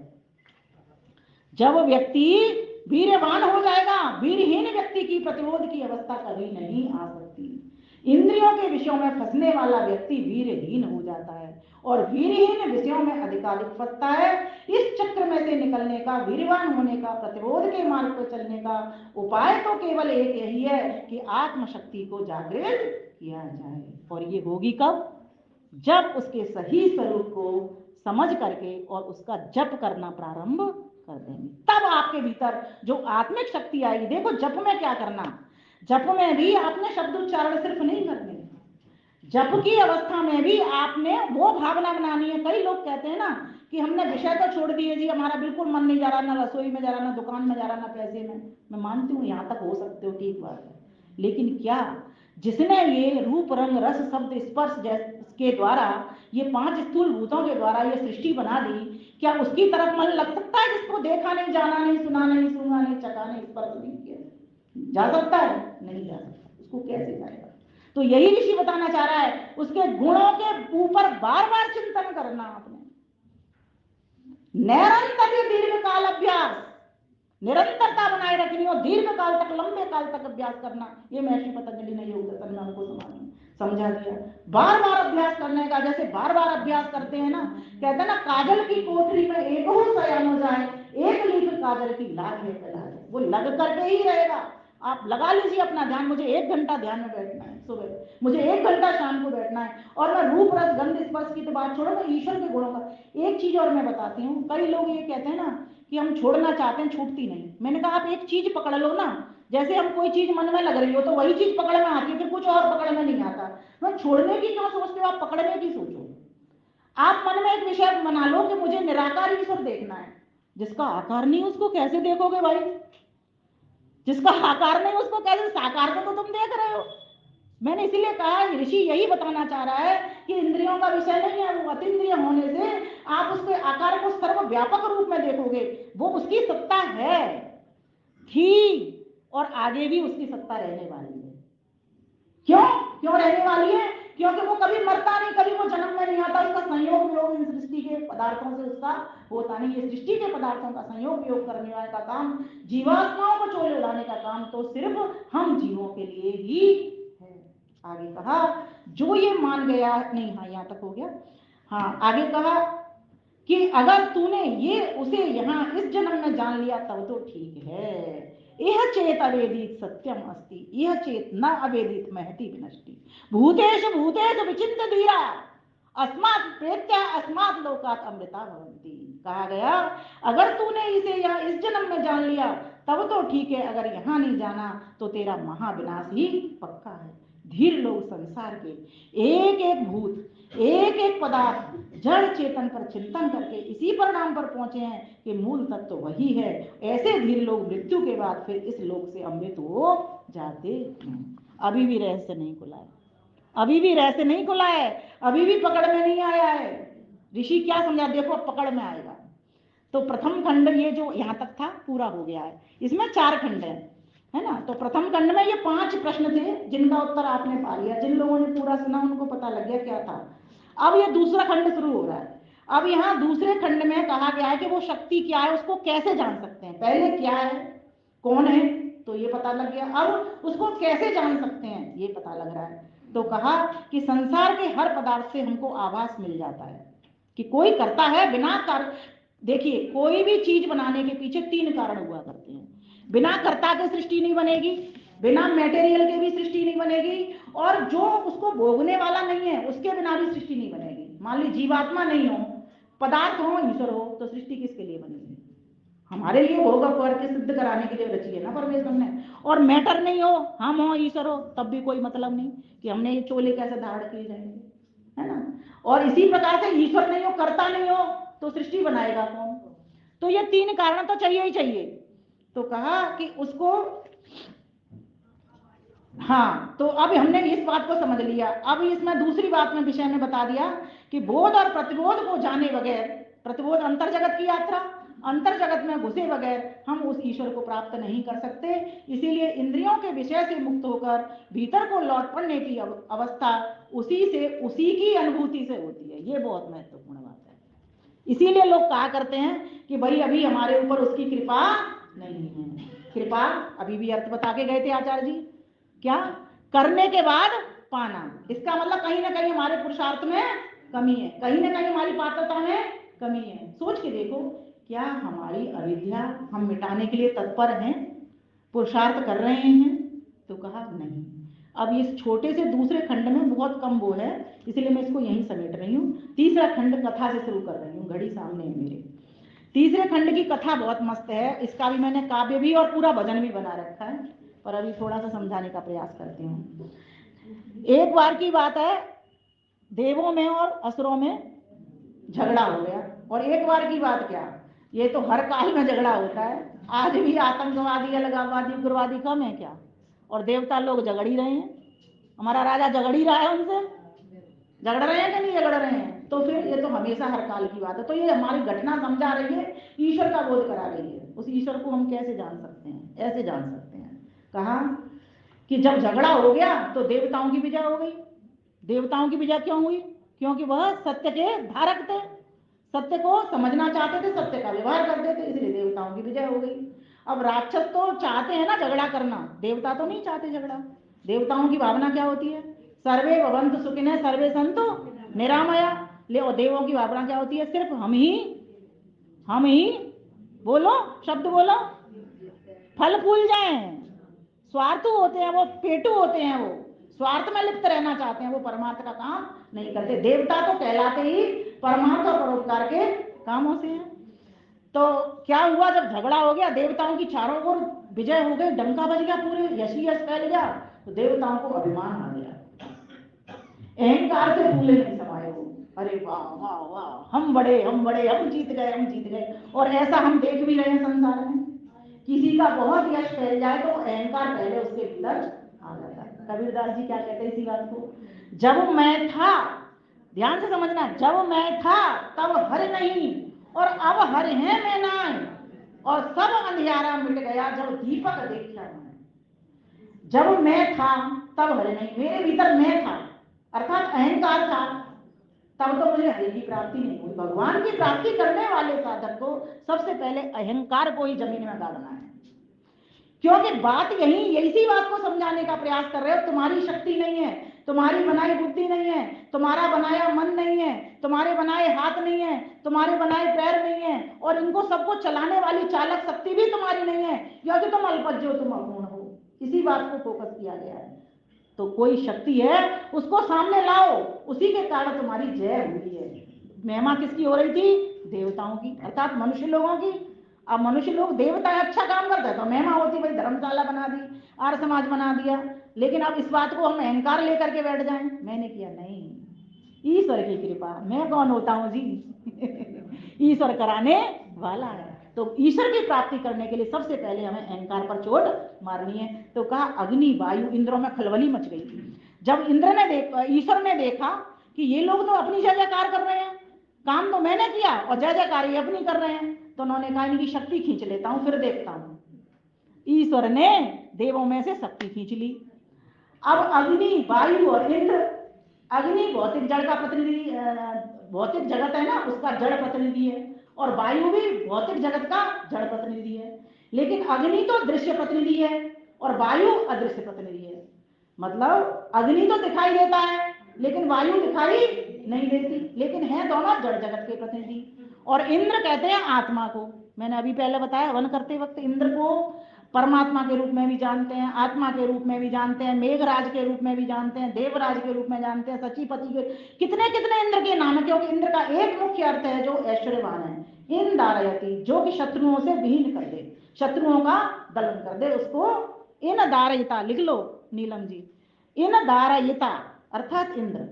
जब व्यक्ति वीर्यवान हो जाएगा, वीरहीन व्यक्ति की प्रतिबोध की अवस्था कभी नहीं आ सकती। इंद्रियों के विषयों में फंसने वाला व्यक्ति वीरहीन हो जाता है और वीरहीन विषयों में अधिकाधिक फंसता है। इस चक्र में से निकलने का, वीरवान होने का, प्रतिबोध के मार्ग पर चलने का उपाय तो केवल एक यही है कि आत्मशक्ति को जागृत किया जाए। और ये होगी कब? जब उसके सही स्वरूप को समझ करके और उसका जप करना प्रारंभ कर देंगे, तब आपके भीतर जो आत्मिक शक्ति आएगी। देखो जप में क्या करना, जप में भी आपने शब्द उच्चारण सिर्फ नहीं करने, जप की अवस्था में भी आपने वो भावना बनानी है। कई लोग कहते हैं ना कि हमने विषय तो छोड़ दिए जी, हमारा बिल्कुल मन नहीं जा रहा, ना रसोई में जा रहा, ना दुकान में जा रहा, ना पैसे में। मैं मानती हूँ यहाँ तक हो सकते हो, ठीक बात है, लेकिन क्या जिसने ये रूप, रंग, रस, शब्द, स्पर्श के द्वारा, ये 5 स्थूल भूतों के द्वारा ये सृष्टि बना दी, क्या उसकी तरफ मन लग सकता है जिसको देखा नहीं, जाना नहीं, सुना नहीं, सूंघा नहीं, चखा नहीं, स्पर्श नहीं किया? जा सकता है? नहीं जा सकता। उसको कैसे जाएगा? तो यही ऋषि बताना चाह रहा है, उसके गुणों के ऊपर बार बार चिंतन करना आपने, निरंतर दीर्घ काल अभ्यास, निरंतरता बनाए रखनी और दीर्घ काल तक, लंबे काल तक अभ्यास करना। ये महर्षि पतंजलि ने योग दर्शन में हमको समझा दिया। बार बार अभ्यास करने का, जैसे बार बार अभ्यास करते हैं ना, कहते हैं ना काजल की कोठरी में एक हो शयन हो जाए, एक लीटर काजल की लाग है फैलाए, वो लग करके ही रहेगा। आप लगा लीजिए अपना ध्यान, मुझे 1 घंटा ध्यान में बैठना है सुबह, मुझे 1 घंटा शाम को बैठना है, और मैं रूप, रस, गंध, स्पर्श की तो बात छोड़ो, मैं ईश्वर के गुणों का एक चीज और मैं बताती हूँ। कई लोग ये कहते हैं ना कि हम छोड़ना चाहते हैं, छूटती नहीं। मैंने कहा आप एक चीज पकड़ लो ना, जैसे हम कोई चीज मन में लग रही हो तो वही चीज पकड़ में आती है, फिर कुछ और पकड़ में नहीं आता। मैं छोड़ने की क्यों सोचते हो, आप पकड़ने की सोचो। आप मन में एक विषय बना लो कि मुझे निराकार ईश्वर देखना है। जिसका आकार नहीं उसको कैसे देखोगे भाई? जिसका आकार नहीं उसको कैसे, साकार को तो तुम देख रहे हो। मैंने इसीलिए कहा ऋषि यही बताना चाह रहा है कि इंद्रियों का विषय नहीं है, वो अतीन्द्रिय होने से आप उसके आकार को सर्वव्यापक रूप में देखोगे। वो उसकी सत्ता है, थी और आगे भी उसकी सत्ता रहने वाली है। क्यों क्यों रहने वाली है? क्योंकि वो कभी मरता नहीं, कभी वो जन्म में नहीं आता, उसका संयोग वियोग इन सृष्टि के पदार्थों से उसका होता नहीं। ये सृष्टि के पदार्थों का संयोग वियोग करने वाले का काम, जीवात्माओं को चोले उड़ाने का काम तो सिर्फ हम जीवों के लिए ही है। आगे कहा जो ये मान गया, नहीं हाँ यहाँ तक हो गया। हाँ आगे कहा कि अगर तूने ये उसे यहाँ इस जन्म में जान लिया तब तो ठीक है। यह चेत अवेदित सत्यम अस्ति, यह चेत न अवेदित महति विनष्टि, भूतेश भूतेश विचिंत धीरा, अस्मात् प्रेत्या अस्मात् लोकात् अमृता भवन्ति। कहा गया अगर तूने इसे यहाँ इस जन्म में जान लिया तब तो ठीक है, अगर यहाँ नहीं जाना तो तेरा महाविनाश ही पक्का है। धीर लोग संसार के एक एक भूत, एक एक पदार्थ, जड़ चेतन पर चिंतन करके इसी परिणाम पर पहुंचे हैं कि मूल तत्व तो वही है। ऐसे धीर लोग मृत्यु के बाद फिर इस लोक से अमृत हो जाते हैं। अभी भी रहस्य नहीं खुला है, अभी भी रहस्य नहीं खुला है, अभी भी पकड़ में नहीं आया है। ऋषि क्या समझा, देखो अब पकड़ में आएगा। तो प्रथम खंड ये जो यहां तक था पूरा हो गया है, इसमें 4 खंड है ना। तो प्रथम खंड में ये 5 प्रश्न थे जिनका उत्तर आपने पा लिया। जिन लोगों ने पूरा सुना उनको पता लग गया क्या था। अब ये दूसरा खंड शुरू हो रहा है। अब यहाँ दूसरे खंड में कहा गया है कि वो शक्ति क्या है, उसको कैसे जान सकते हैं। पहले क्या है, कौन है, तो ये पता लग गया। अब उसको कैसे जान सकते हैं ये पता लग रहा है। तो कहा कि संसार के हर पदार्थ से हमको आभास मिल जाता है कि कोई करता है बिना कार्य। देखिए, कोई भी चीज बनाने के पीछे 3 कारण हुआ करते हैं। बिना कर्ता के सृष्टि नहीं बनेगी, बिना मटेरियल के भी सृष्टि नहीं बनेगी, और जो उसको भोगने वाला नहीं है उसके बिना भी सृष्टि नहीं बनेगी। मान ली जीवात्मा नहीं हो, पदार्थ हो, ईश्वर हो, तो सृष्टि किसके लिए बनेगी? हमारे लिए भोग करके सिद्ध कराने के लिए रची है ना परमेश्वर ने। और मैटर नहीं हो, हम हो, ईश्वर हो, तब भी कोई मतलब नहीं कि हमने ये चोले कैसे धारण किए जाएंगे, है ना। और इसी प्रकार से ईश्वर नहीं हो, कर्ता नहीं हो, तो सृष्टि बनाएगा कौन? तो ये 3 कारण तो चाहिए ही चाहिए। तो कहा कि उसको, हाँ, तो अब हमने इस बात को समझ लिया। अब इसमें दूसरी बात में विषय में बता दिया कि बोध और प्रतिबोध को जाने बगैर, प्रतिबोध अंतर जगत की यात्रा, अंतर जगत में घुसे बगैर हम उस ईश्वर को प्राप्त नहीं कर सकते। इसीलिए इंद्रियों के विषय से मुक्त होकर भीतर को लौट पड़ने की अवस्था उसी से, उसी की अनुभूति से होती है। ये बहुत महत्वपूर्ण बात है। इसीलिए लोग कहा करते हैं कि भाई अभी हमारे ऊपर उसकी कृपा नहीं है। कृपा अभी भी अर्थ बता के गए थे आचार्य जी, क्या करने के बाद पाना। इसका मतलब कहीं ना कहीं हमारे पुरुषार्थ में कमी है, कहीं ना कहीं हमारी पात्रता में कमी है। सोच के देखो, क्या हमारी अविद्या हम मिटाने के लिए तत्पर हैं, पुरुषार्थ कर रहे हैं? तो कहा नहीं। अब इस छोटे से दूसरे खंड में बहुत कम वो है, इसलिए मैं इसको यहीं समेट रही हूँ। तीसरा खंड कथा से शुरू कर रही हूँ, घड़ी सामने है मेरे। तीसरे खंड की कथा बहुत मस्त है, इसका भी मैंने काव्य भी और पूरा भजन भी बना रखा है, पर अभी थोड़ा सा समझाने का प्रयास करती हूँ। एक बार की बात है, देवों में और असुरों में झगड़ा हो गया। और एक बार की बात क्या, ये तो हर काल में झगड़ा होता है। आज भी आतंकवादी, अलगाववादी, उग्रवादी कम है क्या? और देवता लोग झगड़ ही रहे हैं। हमारा राजा झगड़ ही रहा है उनसे, झगड़ रहे हैं कि नहीं झगड़ रहे हैं? तो फिर ये तो हमेशा हर काल की बात है। तो ये हमारी घटना समझा रही है, ईश्वर का बोध करा रही है। उस ईश्वर को हम कैसे जान सकते हैं? ऐसे जान सकते हैं। कहा कि जब झगड़ा हो गया तो देवताओं की विजय हो गई। देवताओं की विजय क्यों हुई? क्योंकि वह सत्य के धारक थे, सत्य को समझना चाहते थे, सत्य का व्यवहार करते थे, इसलिए देवताओं की विजय हो गई। अब राक्षस तो चाहते हैं ना झगड़ा करना, देवता तो नहीं चाहते झगड़ा। देवताओं की भावना क्या होती है? सर्वे भवन्तु सुखिनः सर्वे सन्तु निरामया। ले, और देवों की भावना क्या होती है? सिर्फ हम ही बोलो, शब्द बोलो, फल फूल जाए। स्वार्थु होते हैं वो, पेटू होते हैं वो, स्वार्थ में लिप्त रहना चाहते हैं, वो परमार्थ का काम नहीं करते। देवता तो कहलाते ही परमार्थ और परोपकार के कामों से हैं। तो क्या हुआ, जब झगड़ा हो गया, देवताओं की चारों ओर विजय हो गई, डंका बज गया, पूरे यश ही यश फैल गया, तो देवताओं को अभिमान आ गया, अहंकार से फूले नहीं समाये वो। अरे वाह वाह वाह, हम बड़े, हम बड़े, हम जीत गए, हम जीत गए। और ऐसा हम देख भी रहे हैं संसार में, किसी का बहुत यश फैल जाए तो अहंकार पहले उसके भीतर आ जाता है। कबीरदास जी क्या कहते हैं इसी बात को, जब मैं था, ध्यान से समझना, जब मैं था तब हर नहीं, और अब हर है मैं नाय, और सब अंधियारा मिट गया जब दीपक देखा मैं। जब मैं था तब हर नहीं, मेरे भीतर मैं था अर्थात अहंकार था, तब तो मुझे हरि की प्राप्ति नहीं हुई। भगवान की प्राप्ति करने वाले साधक को सबसे पहले अहंकार को ही जमीन में गाड़ना है। क्योंकि बात यही, इसी बात को समझाने का प्रयास कर रहे हो, तुम्हारी शक्ति नहीं है, तुम्हारी बनाई बुद्धि नहीं है, तुम्हारा बनाया मन नहीं है, तुम्हारे बनाए हाथ नहीं है, तुम्हारे बनाए पैर नहीं है, और इनको सबको चलाने वाली चालक शक्ति भी तुम्हारी नहीं है, क्योंकि तुम अल्पज्ञ हो, तुम अपूर्ण हो। इसी बात को फोकस किया गया है। तो कोई शक्ति है, उसको सामने लाओ, उसी के कारण तुम्हारी जय हुई है। महिमा किसकी हो रही थी? देवताओं की, अर्थात मनुष्य लोगों की। अब मनुष्य लोग, देवता अच्छा काम करते तो महिमा होती, भाई धर्मशाला बना दी, आर्य समाज बना दिया, लेकिन अब इस बात को हम अहंकार लेकर के बैठ जाएं। मैंने किया नहीं, ईश्वर की कृपा, मैं कौन होता हूं जी ईश्वर कराने वाला है। तो ईश्वर की प्राप्ति करने के लिए सबसे पहले हमें अहंकार पर चोट मारनी है। तो कहा अग्नि वायु इंद्रों में खलबली मच गई। जब इंद्र ने देखा, ईश्वर ने देखा कि ये लोग तो अपनी जय जयकार कर रहे हैं, काम तो मैंने किया और जय जयकार ये अपनी कर रहे हैं, तो उन्होंने कहा इनकी शक्ति खींच लेता हूं, फिर देखता हूं। ईश्वर ने देवों में से शक्ति खींच ली। अब अग्नि वायु और इंद्र, अग्नि भौतिक जड़ का प्रतिनिधि, भौतिक जगत है ना उसका जड़ प्रतिनिधि है, और वायु भी भौतिक जगत का जड़ प्रतिनिधि है। लेकिन अग्नि तो दृश्य प्रतिनिधि है और वायु अदृश्य प्रतिनिधि है। मतलब अग्नि तो दिखाई देता है लेकिन वायु दिखाई नहीं देती, लेकिन है दोनों जड़ जगत के प्रतिनिधि। और इंद्र कहते हैं आत्मा को। मैंने अभी पहले बताया वन करते वक्त इंद्र को परमात्मा के रूप में भी जानते हैं, आत्मा के रूप में भी जानते हैं, मेघराज के रूप में भी जानते हैं, देवराज के रूप में जानते हैं, सचिपति के, कितने कितने इंद्र के नाम है। क्योंकि इंद्र का एक मुख्य अर्थ है जो ऐश्वर्यवान है, इन दारयति, जो कि शत्रुओं से विहीन कर दे, शत्रुओं का दलन कर दे, उसको इन दारयिता लिख लो नीलम जी, इन दारयिता अर्थात इंद्र।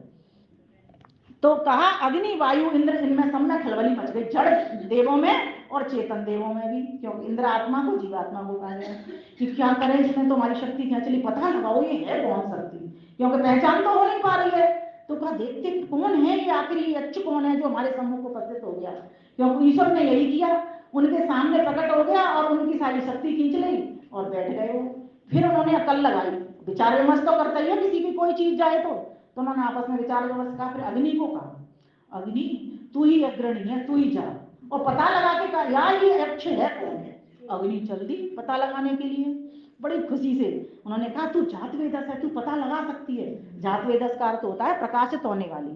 तो कहा अग्नि वायु इंद्र, इनमें सब में खलबली मच गई, जड़ देवों में और चेतन देवों में भी। क्योंकि इंद्र आत्मा को जीवात्मा को कहा गया कि क्या करें, इसमें तो हमारी शक्ति क्या चली, पता लगाओ ये है कौन शक्ति, क्योंकि पहचान तो हो नहीं पा रही है। तो कहा देखते कौन है ये, आखिर ये अच्छ कौन है जो हमारे सम्मुख उपस्थित हो गया। क्योंकि ईश्वर ने यही किया, उनके सामने प्रकट हो गया और उनकी सारी शक्ति खींच ली और बैठ गए वो। फिर उन्होंने अकल लगाई, विचार विमर्श तो करता ही है किसी की कोई चीज जाए तो उन्होंने आपस में विचार विमर्श कहा। फिर अग्नि को कहा अग्नि तू ही अग्रणी है, तू ही जा और पता लगा के कहा यार ये यक्ष है कौन है। अग्नि चल दी पता लगाने के लिए बड़ी खुशी से। उन्होंने कहा तू जात वेदस है, तू पता लगा सकती है। जात वेदस का अर्थ होता है प्रकाशित होने वाली,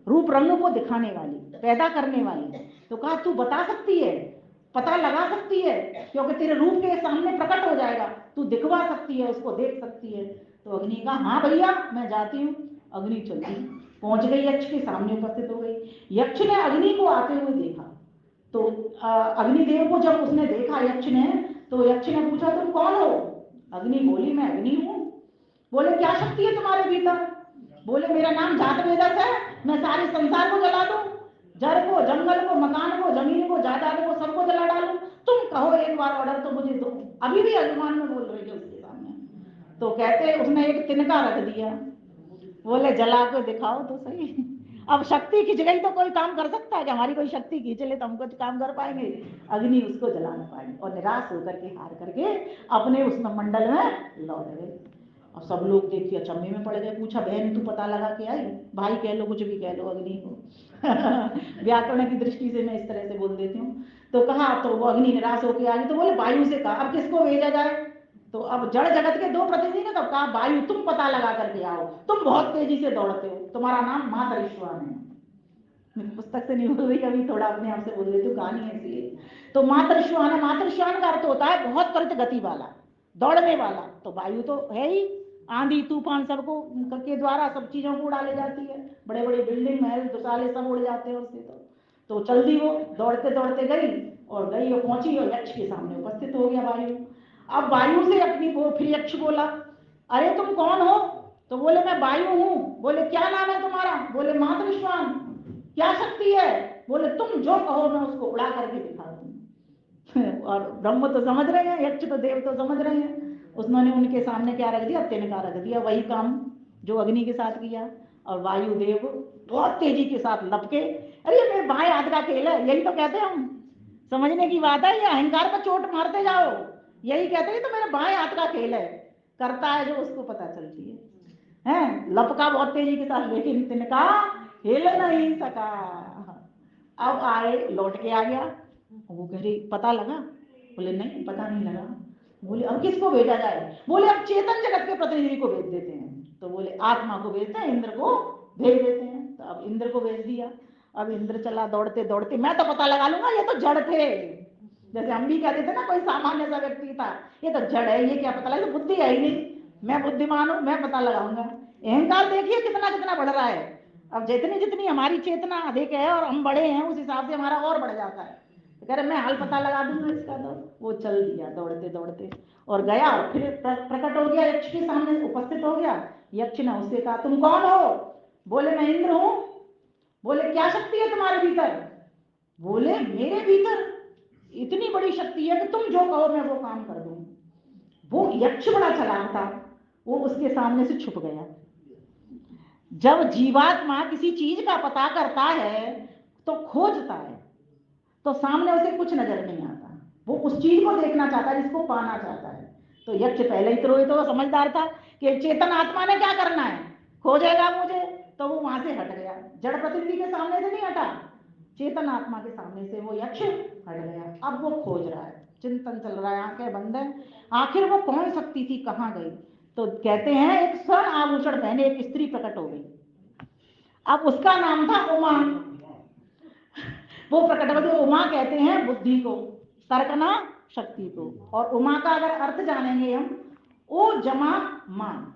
रूप रंग को दिखाने वाली, पैदा करने वाली। तो कहा तू बता सकती है, पता लगा सकती है, क्योंकि तेरे रूप के सामने प्रकट हो जाएगा, तू दिखवा सकती है, उसको देख सकती है। तो अग्नि कहा हाँ भैया मैं जाती हूँ। अग्नि चलती पहुंच गई, यक्ष के सामने उपस्थित हो गई। यक्ष ने अग्नि को आते हुए देखा। तो अग्निदेव को जब उसने देखा यक्ष ने, तो यक्ष ने पूछा तुम कौन हो। अग्नि बोली मैं अग्नि हूं। बोले क्या शक्ति है तुम्हारे भीतर। बोले मेरा नाम जात वेदस है, मैं सारे संसार को जला दूं, जड़ को, जंगल को, मकान को, जमीन को, जायदाद को, सबको जला डालूं। तुम कहो एक बार ऑर्डर तो मुझे दो। अभी भी अभिमान में बोल रही है उसके सामने। तो कहते उसने एक तिनका रख दिया, बोले जला के दिखाओ तो सही। अब शक्ति खिंच गई तो कोई काम कर सकता है कि हमारी कोई शक्ति खींच ले तो हम कुछ काम कर पाएंगे। अग्नि उसको जला ना पाएंगे और निराश होकर के हार करके अपने उस मंडल में लौट गए। और सब लोग देखिए अचंभे में पड़ गए। पूछा बहन तू पता लगा के आई, भाई कह लो कुछ भी कह लो अग्नि को व्याकरण की दृष्टि से मैं इस तरह से बोल देती हूँ। तो कहा तो वो अग्नि निराश होकर आ गई। तो बोले वायु से कहा अब किसको भेजा जाए। तो अब जड़ जगत के दो प्रतिनिधि ने तब कहा वायु तुम पता लगा करके आओ, तुम बहुत तेजी से दौड़ते हो, तुम्हारा नाम मातरिश्वान है। मैं पुस्तक से नहीं बोल रही, अभी थोड़ा अपने आप से बोल रही हूँ, कहानी है इसलिए। तो मातरिश्वान है, मातरिश्वान का अर्थ होता है बहुत त्वरित गति वाला, दौड़ने वाला। तो वायु तो है ही, आंधी तूफान सबको के द्वारा सब चीजों को उड़ा ले जाती है, बड़े बड़े बिल्डिंग महल दुसाले सब उड़ जाते हैं उससे। तो चल दी वो, दौड़ते दौड़ते गई और गई और पहुंची और यक्ष के सामने उपस्थित हो गया वायु। अब वायु से अपनी वो फिर यक्ष बोला अरे तुम कौन हो। तो बोले मैं वायु हूं। बोले क्या नाम है तुम्हारा। बोले मातरिश्वान। क्या शक्ति है। बोले तुम जो कहो मैं उसको उड़ा करके दिखा दूं। और ब्रह्म तो समझ रहे हैं, यक्ष तो देव तो समझ रहे हैं। उन्होंने उनके सामने क्या रख दिया, तिनका रख दिया, वही काम जो अग्नि के साथ किया। और वायु देव बहुत तेजी के साथ लपके, अरे मेरे बाएं हाथ का खेल है, यही तो कहते हैं हम। समझने की बात है, ये अहंकार पर चोट मारते जाओ, यही कहते हैं तो मेरे बाएं हाथ का खेल है, करता है जो उसको पता चलती है। लपका बहुत तेजी के साथ, लेकिन तिनका हिल नहीं सका। अब आए, लौट के आ गया। वो कह रही पता लगा। बोले नहीं पता नहीं लगा। बोले अब किसको भेजा जाए। बोले अब चेतन जगत के प्रतिनिधि को भेज देते हैं। तो बोले आत्मा को भेजते हैं, इंद्र को भेज देते हैं। तो अब इंद्र को भेज दिया। अब इंद्र चला दौड़ते दौड़ते, मैं तो पता लगा लूंगा ये तो जड़ थे, जैसे हम भी कहते थे ना कोई सामान्य सा व्यक्ति था, ये तो जड़ है, ये क्या पता लगा, बुद्धि है ही नहीं, मैं बुद्धिमान हूं, मैं पता लगाऊंगा। अहंकार देखिए कितना कितना बढ़ रहा है। अब जितनी जितनी हमारी चेतना अधिक है और हम बड़े हैं उस हिसाब से हमारा और बढ़ जाता है। कह रहे मैं हाल पता लगा दूंगा इसका। तो वो चल दिया दौड़ते दौड़ते और गया, और फिर प्रकट हो गया, यक्ष के सामने उपस्थित हो गया। यक्ष ने उससे कहा तुम कौन हो? बोले मैं इंद्र हूं। बोले क्या शक्ति है तुम्हारे भीतर? बोले मेरे भीतर इतनी बड़ी शक्ति है कि तुम जो कहो मैं वो काम कर दूं। वो यक्ष बड़ा चालाक था, वो उसके सामने से छुप गया। जब जीवात्मा किसी चीज का पता करता है तो खोजता है, तो सामने उसे कुछ नजर नहीं आता, वो उस चीज को देखना चाहता है जिसको पाना चाहता है। तो यक्ष पहले ही तो वो समझदार था कि चेतन आत्मा ने क्या करना है, खोजेगा मुझे, तो वो वहां से हट गया। जड़ प्रकृति के सामने से नहीं हटा, चेतन आत्मा के सामने से वो यक्ष हट गया। अब वो खोज रहा है, चिंतन चल रहा है, आंखें बंद है, आखिर वो कौन शक्ति थी, कहां गई? तो कहते हैं एक स्वर्ण आभूषण पहने एक स्त्री प्रकट हो गई। अब उसका नाम था उमा। वो प्रकट होती, उमा कहते हैं बुद्धि को, तर्कना शक्ति को। और उमा का अगर अर्थ जानेंगे हम, ओ जमा मान।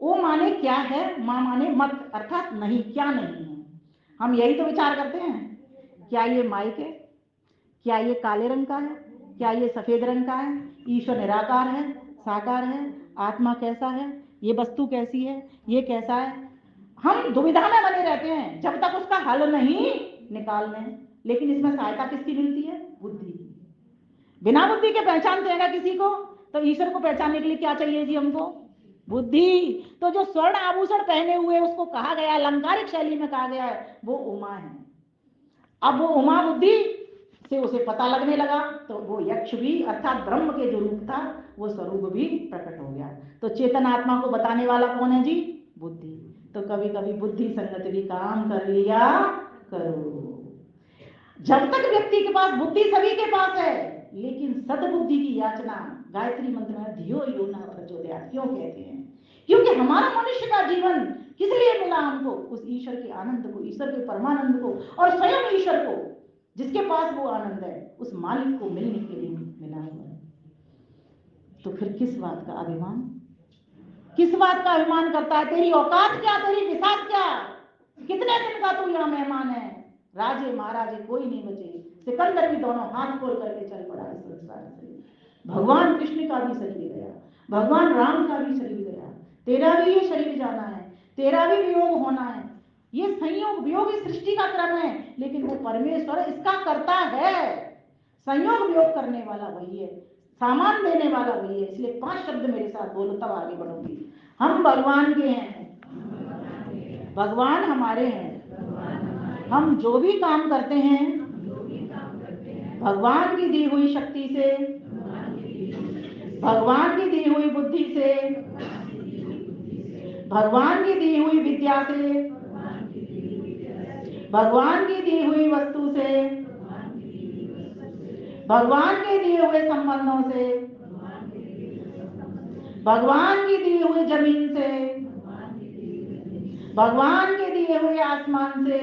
ओ माने क्या है, मां माने मत, अर्थात नहीं, क्या नहीं है। हम यही तो विचार करते हैं, क्या ये माइक है, क्या ये काले रंग का है, क्या ये सफेद रंग का है, ईश्वर निराकार है, साकार है, आत्मा कैसा है, ये वस्तु कैसी है, ये कैसा है। हम दुविधा में बने रहते हैं जब तक उसका हल नहीं निकाल लें। लेकिन इसमें सहायता किसकी मिलती है? बुद्धि की। बिना बुद्धि के पहचान देगा किसी को, तो ईश्वर को पहचानने के लिए क्या चाहिए जी हमको? बुद्धि। तो जो स्वर्ण आभूषण पहने हुए उसको कहा गया, अलंकारिक शैली में कहा गया है, वो उमा है। अब वो उमा बुद्धि से उसे पता लगने लगा, तो वो यक्ष भी अर्थात ब्रह्म के जो रूप था वो स्वरूप भी प्रकट हो गया। तो चेतन आत्मा को बताने वाला कौन है जी? बुद्धि। तो कभी कभी बुद्धि संगत भी काम कर लिया करो। जब तक व्यक्ति के पास बुद्धि, सभी के पास है, लेकिन सद्बुद्धि की याचना गायत्री मंत्र में धियो यो न प्रचोदयात् क्यों कहते हैं? क्योंकि हमारा मनुष्य का जीवन किस लिए मिला हमको? उस ईश्वर के आनंद को, ईश्वर के परमानंद को, और स्वयं ईश्वर को, जिसके पास वो आनंद है, उस मालिक को मिलने के लिए मिला हुआ है। तो फिर किस बात का अभिमान, किस बात का अभिमान करता है? तेरी औकात क्या, तेरी विसात क्या? कितने दिन का तू यहाँ मेहमान है? राजे महाराजे कोई नहीं बचे, सिकंदर भी दोनों हाथ खोल करके चल पड़ा इस संसार से। भगवान कृष्ण का भी शरीर गया, भगवान राम का भी शरीर गया, तेरा भी ये शरीर जाना है, तेरा भी वियोग होना है। ये संयोग वियोग इस सृष्टि का क्रम है, लेकिन वो परमेश्वर इसका करता है। संयोग वियोग करने वाला वही है, सामान देने वाला वही है। इसलिए 5 शब्द मेरे साथ बोलो, तब आगे बढ़ोगी। हम भगवान के हैं, भगवान हमारे हैं। हम जो भी काम करते हैं भगवान की दी हुई शक्ति से, भगवान की दी हुई बुद्धि से, भगवान की दी हुई विद्या से, भगवान की दी हुई वस्तु से, भगवान के दिए हुए संबंधों से, भगवान की दी हुई जमीन से, भगवान के दिए हुए आसमान से,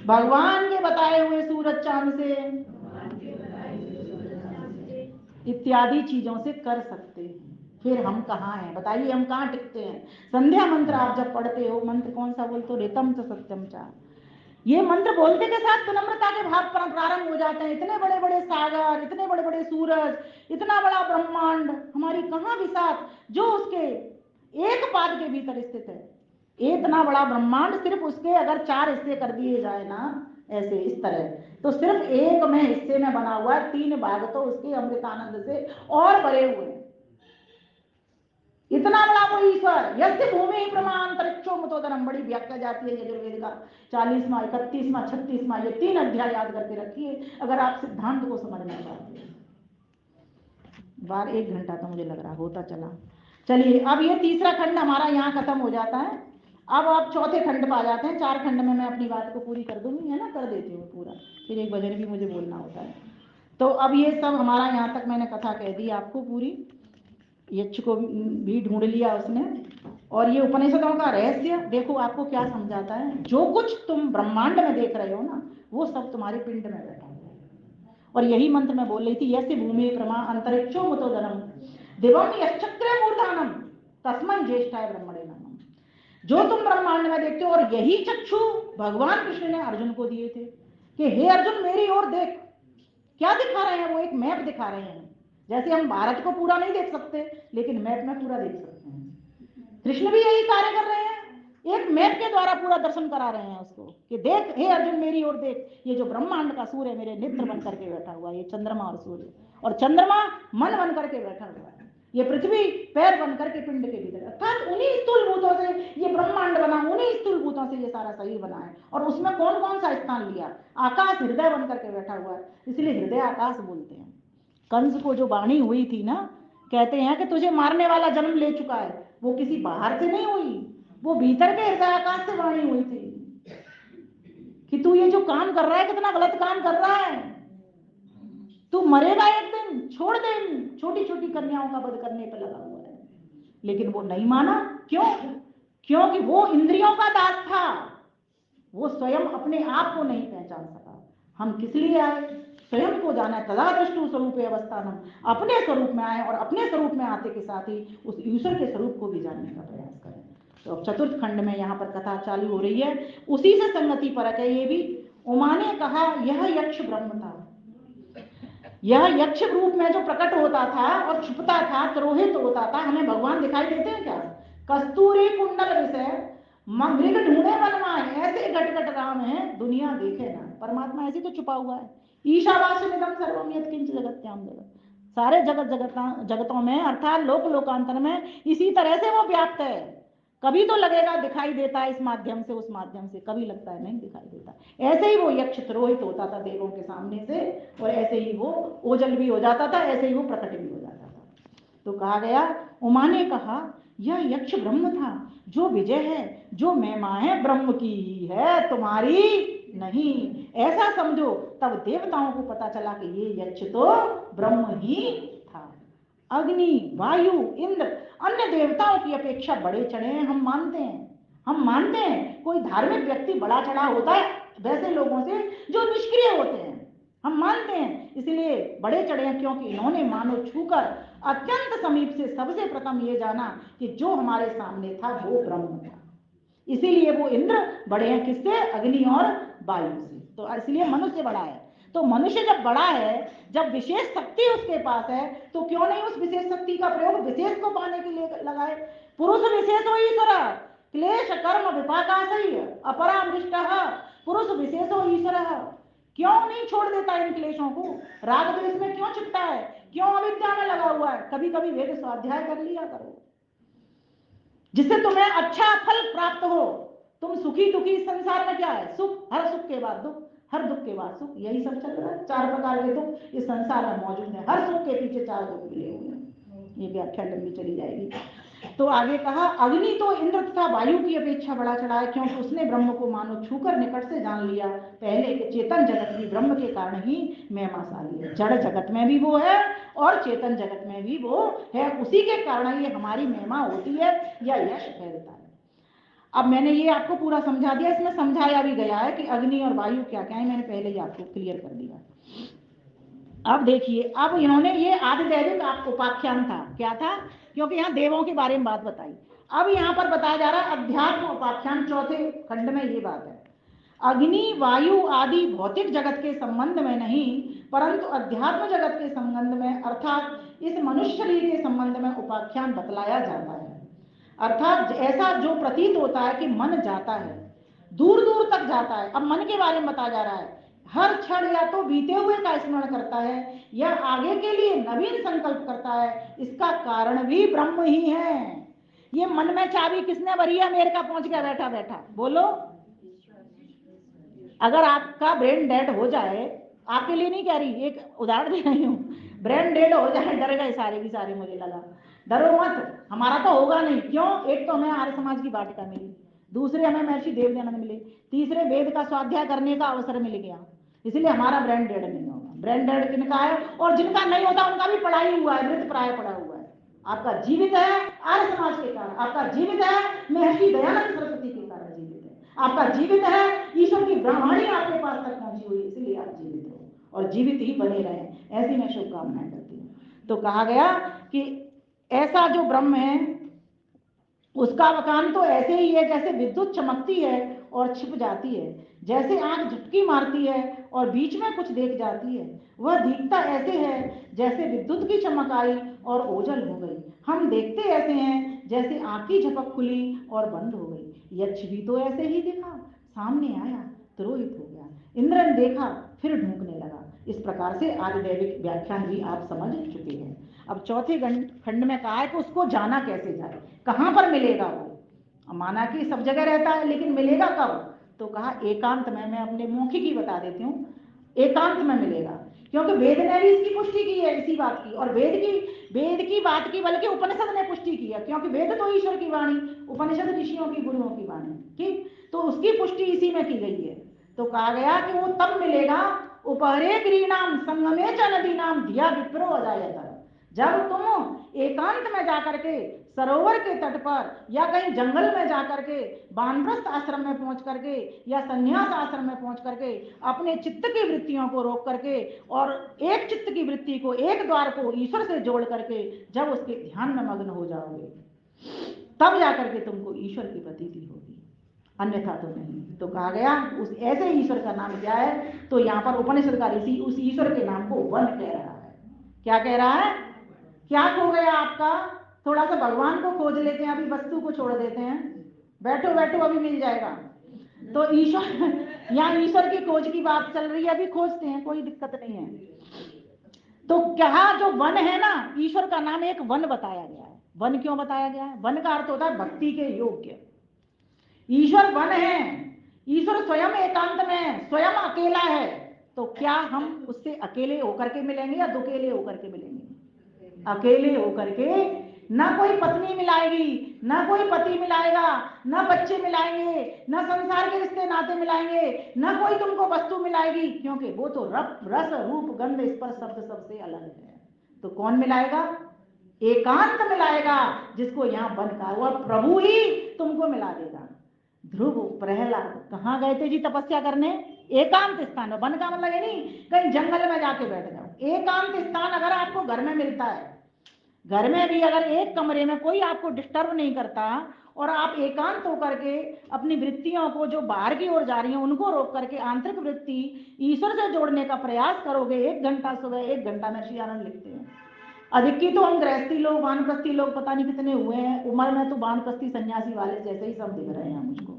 भगवान के बताए हुए सूरज चांद से, इत्यादि चीजों से कर सकते हैं। फिर हम कहाँ हैं बताइए, हम कहाँ टिकते हैं? संध्या मंत्र आप जब पढ़ते हो, मंत्र कौन सा बोलते हो? ऋतम च सत्यम चा। ये मंत्र बोलते के साथ विनम्रता के भाव प्रारंभ हो जाते हैं। इतने बड़े बड़े सागर, इतने बड़े बड़े सूरज, इतना बड़ा ब्रह्मांड, हमारी कहाँ विसात जो उसके एक पाद के भीतर स्थित है। इतना बड़ा ब्रह्मांड, सिर्फ उसके अगर 4 हिस्से कर दिए जाए ना, ऐसे इस तरह, तो सिर्फ एक में हिस्से में बना हुआ है, 3 भाग तो उसके अमृतानंद से और भरे हुए हैं। इतना बड़ा कोई ईश्वर। यस्य भूमि प्रमांतरिक्षो मतोदरम, बड़ी व्याख्या जाती है यजुर्वेद का 40वां 31वां 36वां, ये 3 अध्याय याद करके रखिए अगर आप सिद्धांत को समझना चाहते हैं। बार 1 घंटा तो मुझे लग रहा होता चला। चलिए, अब ये तीसरा खंड हमारा यहाँ खत्म हो जाता है। अब आप चौथे खंड पा जाते हैं। 4 खंड में मैं अपनी बात को पूरी कर दूंगी, है ना, कर देती हूँ पूरा, फिर 1 बजे भी मुझे बोलना होता है। तो अब ये सब हमारा यहाँ तक मैंने कथा कह दी आपको पूरी। यक्ष को भी ढूंढ लिया उसने। और ये उपनिषदों का रहस्य देखो आपको क्या समझाता है। जो कुछ तुम ब्रह्मांड में देख रहे हो ना, वो सब तुम्हारे पिंड में बैठा है। और यही मंत्र मैं बोल रही थी, यस्य भूमि प्रमा अंतरिक्षो मुतोदरम दिवम यश्चक्रे मूर्धानम तस्मै ज्येष्ठाय ब्रह्मणे नमः। जो तुम ब्रह्मांड में देखते हो, और यही चक्षु भगवान कृष्ण ने अर्जुन को दिए थे। कि हे अर्जुन मेरी ओर देख। क्या दिखा रहे हैं वो? एक मैप दिखा रहे हैं। जैसे हम भारत को पूरा नहीं देख सकते, लेकिन मैप में पूरा देख सकते हैं। कृष्ण भी यही कार्य कर रहे हैं, एक मैप के द्वारा पूरा दर्शन करा रहे हैं उसको कि देख हे अर्जुन मेरी ओर देख, ये जो ब्रह्मांड का सूर्य मेरे नेत्र बन करके बैठा हुआ है, ये चंद्रमा और सूर्य, और चंद्रमा मन बन करके बैठा हुआ है, ये पृथ्वी पैर बन करके पिंड के भीतर, अर्थात उन्हीं स्थूल भूतों से ये ब्रह्मांड बना, उन्हीं स्थूल भूतों से ये सारा शरीर बना है। और उसमें कौन कौन सा स्थान लिया? आकाश हृदय बन करके बैठा हुआ है, इसलिए हृदय आकाश बोलते हैं। कंस को जो वाणी हुई थी ना, कहते हैं कि तुझे मारने वाला जन्म ले चुका है, वो किसी बाहर से नहीं हुई, वो भीतर के हृदय आकाश से वाणी हुई थी कि तू ये जो काम कर रहा है कितना गलत काम कर रहा है, तू मरेगा एक दिन, छोड़ दे, छोटी छोटी कन्याओं का वध करने पर लगा हुआ है। लेकिन वो नहीं माना। क्यों? क्योंकि वो इंद्रियों का दास था, वो स्वयं अपने आप को नहीं पहचान सका। हम किस लिए आए? स्वयं को जाना। तदा दृष्टु स्वरूप अवस्थानम, अपने स्वरूप में आए, और अपने स्वरूप में आते के साथ ही उस ईश्वर के स्वरूप को भी जानने का प्रयास करें। तो अब चतुर्थ खंड में यहाँ पर कथा चालू हो रही है, उसी से संगति परक है ये भी। उमा ने कहा यह यक्ष ब्रह्म था, यह यक्ष रूप में जो प्रकट होता था और छुपता था, तिरोहित होता था, हमें भगवान दिखाई देते हैं क्या? कस्तूरी कुंडल विषय मृग ढूंढे बनवाए, ऐसे घटघट राम है दुनिया देखे ना। परमात्मा ऐसे तो छुपा हुआ है। ईशावास्य निगम सर्वम यत्किंच जगत्याम जगत, सारे जगतों में अर्थात लोक लोकांतर में इसी तरह से वो व्याप्त है। कभी तो लगेगा दिखाई देता है इस माध्यम से उस माध्यम से, कभी लगता है नहीं दिखाई देता। ऐसे ही वो यक्ष तिरोहित होता था देवों के सामने से, और ऐसे ही वो ओझल भी हो जाता था, ऐसे ही वो प्रकट भी हो जाता था। तो कहा गया, उमा ने कहा यह यक्ष ब्रह्म था, जो विजय है, जो महिमा है ब्रह्म की ही है, तुम्हारी नहीं, ऐसा समझो। तब देवताओं को पता चला कि ये यक्ष तो ब्रह्म ही था। अग्नि, वायु, इंद्र अन्य देवताओं की अपेक्षा बड़े चढ़े हैं, हम मानते हैं। हम मानते हैं कोई धार्मिक व्यक्ति बड़ा चढ़ा होता है वैसे लोगों से जो निष्क्रिय होते हैं, हम मानते हैं, इसलिए बड़े चढ़े हैं, क्योंकि इन्होंने मानो छूकर अत्यंत समीप से सबसे प्रथम ये जाना कि जो हमारे सामने था वो ब्रह्म था। इसीलिए वो इंद्र बड़े हैं, किससे? अग्नि और वायु से। तो इसलिए मनुष्य बड़ा है। तो मनुष्य जब बड़ा है, जब विशेष शक्ति उसके पास है, तो क्यों नहीं उस विशेष शक्ति का प्रयोग विशेष को पाने के लिए लगाए? पुरुष विशेषो ईश्वर क्लेश कर्म विपाकाशय अपरामृष्टः, पुरुष विशेषो ईश्वर। क्यों नहीं छोड़ देता इन क्लेशों को? राग द्वेष में क्यों चिपटा है? क्यों अविद्या में लगा हुआ है? कभी कभी वेद स्वाध्याय कर लिया करो, जिससे तुम्हें अच्छा फल प्राप्त हो। तुम सुखी दुखी, संसार में क्या है? सुख, हर सुख के बाद दुख, हर दुख के बाद सुख, यही सब चल रहा है। 4 प्रकार के दुख इस संसार में मौजूद है, हर सुख के पीछे 4 दुख मिले हुए हैं। ये व्याख्या लंबी चली जाएगी। तो आगे कहा, अग्नि तो इंद्र तथा वायु की अपेक्षा बड़ा चढ़ा है, क्योंकि उसने ब्रह्म को मानो छूकर निकट से जान लिया पहले कि चेतन जगत भी ब्रह्म के कारण ही महिमाशाली है। जड़ जगत में भी वो है और चेतन जगत में भी वो है, उसी के कारण ये हमारी महिमा होती है या यश फैलता है। अब मैंने ये आपको पूरा समझा दिया, इसमें समझाया भी गया है कि अग्नि और वायु क्या क्या है, मैंने पहले ही आपको क्लियर कर दिया। अब देखिए, अब इन्होंने ये आदिदैविक आपको उपाख्यान था, क्या था? क्योंकि यहाँ देवों के बारे में बात बताई। अब यहाँ पर बताया जा रहा है अध्यात्म उपाख्यान, चौथे खंड में ये बात है। अग्नि वायु आदि भौतिक जगत के संबंध में नहीं, परंतु अध्यात्म जगत के संबंध में, अर्थात इस मनुष्य शरीर के संबंध में उपाख्यान बतलाया जाता है। अर्थात ऐसा जो प्रतीत होता है कि मन जाता है, दूर दूर तक जाता है। अब मन के बारे में बताया जा रहा है, हर क्षण या तो बीते हुए का स्मरण करता है या आगे के लिए नवीन संकल्प करता है। इसका कारण भी ब्रह्म ही है। ये मन में चाबी किसने भरी है? अमेरिका पहुंच गया बैठा बैठा, बोलो। अगर आपका ब्रेन डेड हो जाए, आपके लिए नहीं कह रही, एक उदाहरण दे रही हूँ, ब्रेन डेड हो जाए, डर गए सारे की सारे, मुझे लगा। डरो मत, हमारा तो होगा नहीं। क्यों? एक तो हमें आर्य समाज की वाटिका मिली, दूसरे हमें महर्षि देवदयानंद मिले, तीसरे वेद का स्वाध्याय करने का अवसर मिल गया, इसलिए हमारा ब्रेन डेड नहीं होगा। ब्रेन डेड किनका है? और जिनका नहीं होता उनका भी पढ़ाई हुआ है, मृत प्राय पड़ा हुआ है। आपका जीवित है आर्य समाज के कारण, आपका जीवित है महर्षि दयानंद सरस्वती के कारण जीवित है, आपका जीवित है ईश्वर की ब्रह्मवाणी आपके पास तक पहुंची हुई, इसलिए आप जीवित हो और जीवित ही बने रहें, ऐसी मैं शुभकामनाएं करती हूँ। तो कहा गया कि ऐसा जो ब्रह्म है, उसका मकान तो ऐसे ही है जैसे विद्युत चमकती है और छिप जाती है, जैसे आंख झपकी मारती है और बीच में कुछ देख जाती है, वह दिखता ऐसे है जैसे विद्युत की चमक आई और ओझल हो गई। हम देखते ऐसे हैं जैसे आंख की झपक खुली और बंद हो गई। यक्ष भी तो ऐसे ही दिखा, सामने आया, तिरोहित हो गया। इंद्र ने देखा, फिर ढूंढने लगा। इस प्रकार से आदिदैविक व्याख्यान भी आप समझ चुके हैं। अब चौथे खंड में कहा है कि उसको जाना कैसे जाए, कहां पर मिलेगा वो। माना कि सब जगह रहता है, लेकिन मिलेगा कब? तो कहा एकांत में। मैं अपने मौखिक ही बता देती हूँ, एकांत में मिलेगा, क्योंकि वेद ने भी इसकी पुष्टि की है इसी बात की। और वेद की बात की बल्कि उपनिषद ने पुष्टि की है, क्योंकि वेद तो ईश्वर की वाणी, उपनिषद ऋषियों की, गुरुओं की वाणी, ठीक। तो उसकी पुष्टि इसी में की गई है। तो कहा गया कि वो तब मिलेगा उपहरे गिरीनाम संगमे च नदीनाम धिया विप्रो अजायत, जब तुम एकांत में जाकर के सरोवर के तट पर या कहीं जंगल में जाकर के वानप्रस्थ आश्रम में पहुंच करके या संन्यास आश्रम में पहुंच करके अपने चित्त की वृत्तियों को रोक करके और एक चित्त की वृत्ति को, एक द्वार को ईश्वर से जोड़ करके जब उसके ध्यान में मग्न हो जाओगे, तब जाकर के तुमको ईश्वर की प्रतीति होगी, अन्यथा तो नहीं। तो कहा गया उस ऐसे ईश्वर का नाम क्या है? तो यहाँ पर उपनिषद का ऋषि उस ईश्वर के नाम को वन कह रहा है। क्या कह रहा है? क्या खो गया आपका? थोड़ा सा भगवान को खोज लेते हैं, अभी वस्तु को छोड़ देते हैं। बैठो बैठो, अभी मिल जाएगा। तो ईश्वर, यहाँ ईश्वर की खोज की बात चल रही है, अभी खोजते हैं, कोई दिक्कत नहीं है। तो क्या जो वन है ना, ईश्वर का नाम एक वन बताया गया है। वन क्यों बताया गया है? वन का अर्थ होता है भक्ति के योग्य। ईश्वर वन है, ईश्वर स्वयं एकांत में, स्वयं अकेला है। तो क्या हम उससे अकेले होकर के मिलेंगे या दुकेले होकर के मिलेंगे? अकेले होकर के। ना कोई पत्नी मिलाएगी, ना कोई पति मिलाएगा, ना बच्चे मिलाएंगे, ना संसार के रिश्ते नाते मिलाएंगे, ना कोई तुमको वस्तु मिलाएगी, क्योंकि वो तो रस रूप गंध स्पर्श शब्द सबसे अलग है। तो कौन मिलाएगा? एकांत मिलाएगा, जिसको यहाँ वन का हुआ प्रभु ही तुमको मिला देगा। ध्रुव प्रहलाद कहाँ गए थे जी तपस्या करने? एकांत स्थान। वन का मतलब ये नहीं कहीं जंगल में जाके बैठ जाओ। एकांत स्थान अगर आपको घर में मिलता है, घर में भी अगर एक कमरे में कोई आपको डिस्टर्ब नहीं करता और आप एकांत होकर के अपनी वृत्तियों को जो बाहर की ओर जा रही हैं उनको रोक करके आंतरिक वृत्ति ईश्वर से जोड़ने का प्रयास करोगे, 1 घंटा सुबह, 1 घंटा में श्री आनंद लिखते हैं। अधिकती तो हम गृहस्थी लोग, वानप्रस्थी लोग पता नहीं कितने हुए हैं उम्र में, तो वानप्रस्थी सन्यासी वाले जैसे ही सब दिख रहे हैं मुझको,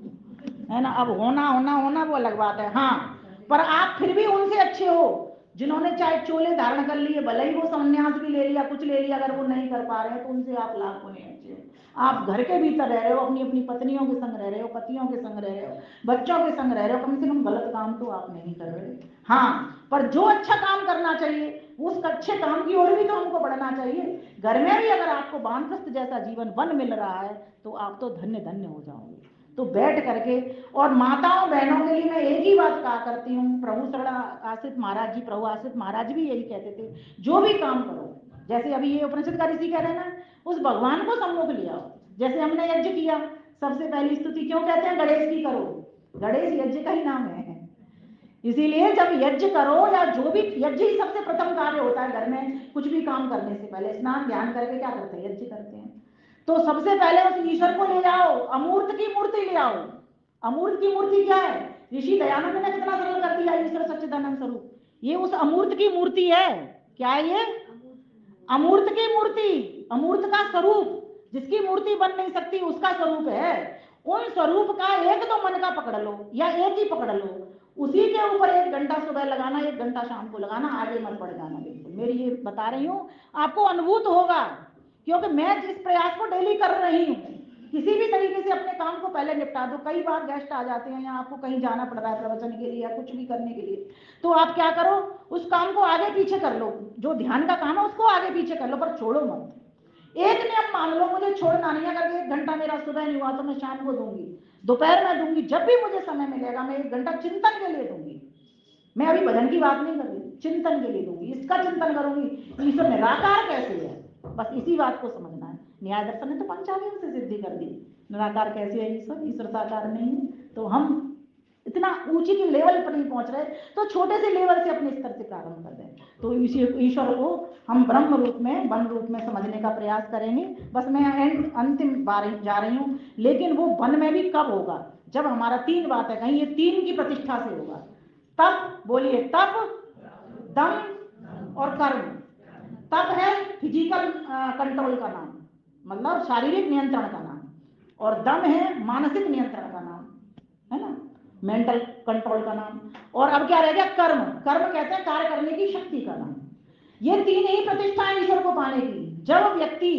है ना। अब होना होना होना वो अलग बात है, हाँ। पर आप फिर भी उनसे अच्छे हो जिन्होंने चाहे चोले धारण कर लिए, भले ही वो संन्यास भी ले लिया, कुछ ले लिया, अगर वो नहीं कर पा रहे हैं तो उनसे आप लाख गुने अच्छे हो। आप घर के भीतर रह रहे हो, अपनी अपनी पत्नियों के संग रह रहे हो, पतियों के संग रह रहे हो, बच्चों के संग रह रहे हो, कम से कम गलत काम तो आप नहीं कर रहे। हाँ, पर जो अच्छा काम करना चाहिए उस अच्छे काम की ओर भी तो हमको बढ़ना चाहिए। घर में भी अगर आपको वानप्रस्थ जैसा जीवन वन मिल रहा है तो आप तो धन्य धन्य हो जाओगे। तो बैठ करके, और माताओं बहनों के लिए मैं एक ही बात कहा करती हूँ, प्रभु शरण आश्रित महाराज जी, प्रभु आश्रित महाराज भी यही कहते थे, जो भी काम करो, जैसे अभी ये उपनिषद का ऋषि कह रहे हैं ना, उस भगवान को सम्मुख लिया। जैसे हमने यज्ञ किया, सबसे पहली स्तुति क्यों कहते हैं? गणेश की करो। गणेश यज्ञ का ही नाम है। इसीलिए जब यज्ञ करो, या जो भी यज्ञ ही सबसे प्रथम कार्य होता है घर में, कुछ भी काम करने से पहले स्नान ध्यान करके क्या करते हैं? यज्ञ करते हैं। तो सबसे पहले उस ईश्वर को ले जाओ, अमूर्त की मूर्ति ले आओ। अमूर्त की मूर्ति क्या है? ऋषि दयानंद ने कितना सरल कर दिया, ईश्वर सच्चिदानंद स्वरूप। ये उस अमूर्त की मूर्ति है। क्या है ये? अमूर्त की मूर्ति, अमूर्त का स्वरूप, जिसकी मूर्ति बन नहीं सकती उसका स्वरूप है। उन स्वरूप का एक तो मन का पकड़ लो, या एक ही पकड़ लो, उसी के ऊपर 1 घंटा सुबह लगाना, 1 घंटा शाम को लगाना, आगे मत बढ़ जाना। बिल्कुल मेरी ये बता रही हूँ, आपको अनुभूत होगा, क्योंकि मैं जिस प्रयास को डेली कर रही हूँ, किसी भी तरीके से अपने काम को पहले निपटा दो। कई बार गेस्ट आ जाते हैं या आपको कहीं जाना पड़ रहा है प्रवचन के लिए या कुछ भी करने के लिए, तो आप क्या करो, उस काम को आगे पीछे कर लो, जो ध्यान का काम है उसको आगे पीछे कर लो, पर छोड़ो मत। एक नियम मान लो, मुझे छोड़ना नहीं। अगर 1 घंटा मेरा सुबह नहीं हुआ तो मैं शाम को दूंगी, दोपहर में दूंगी, जब भी मुझे समय मिलेगा मैं 1 घंटा चिंतन के लिए दूंगी। मैं अभी भजन की बात नहीं कर रही, चिंतन के लिए दूंगी, इसका चिंतन करूंगी ईश्वर निराकार कैसे है, बस इसी बात को समझना है। न्याय दर्शन ने तो पंचावयव से सिद्धि कर दी, निराकार कैसे है ईश्वर, ईश्वर साकार नहीं है। तो हम इतना ऊंची की लेवल पर नहीं पहुंच रहे, तो छोटे से लेवल से अपने स्तर से प्रारंभ कर दें। तो ईश्वर को हम ब्रह्म रूप में, वन रूप में समझने का प्रयास करेंगे। बस मैं अंतिम बार जा रही हूँ, लेकिन वो वन में भी कब होगा, जब हमारा 3 बात है, कहीं ये 3 की प्रतिष्ठा से होगा। तप, बोलिए तप, दम और कर्म। तप है फिजिकल कंट्रोल का नाम, मतलब शारीरिक नियंत्रण का नाम, और दम है मानसिक नियंत्रण का नाम, है ना, मेंटल कंट्रोल का नाम। और अब क्या रह गया, कर्म। कर्म कहते हैं कार्य करने की शक्ति का नाम। ये 3 ही प्रतिष्ठाएं ईश्वर को पाने की। जब व्यक्ति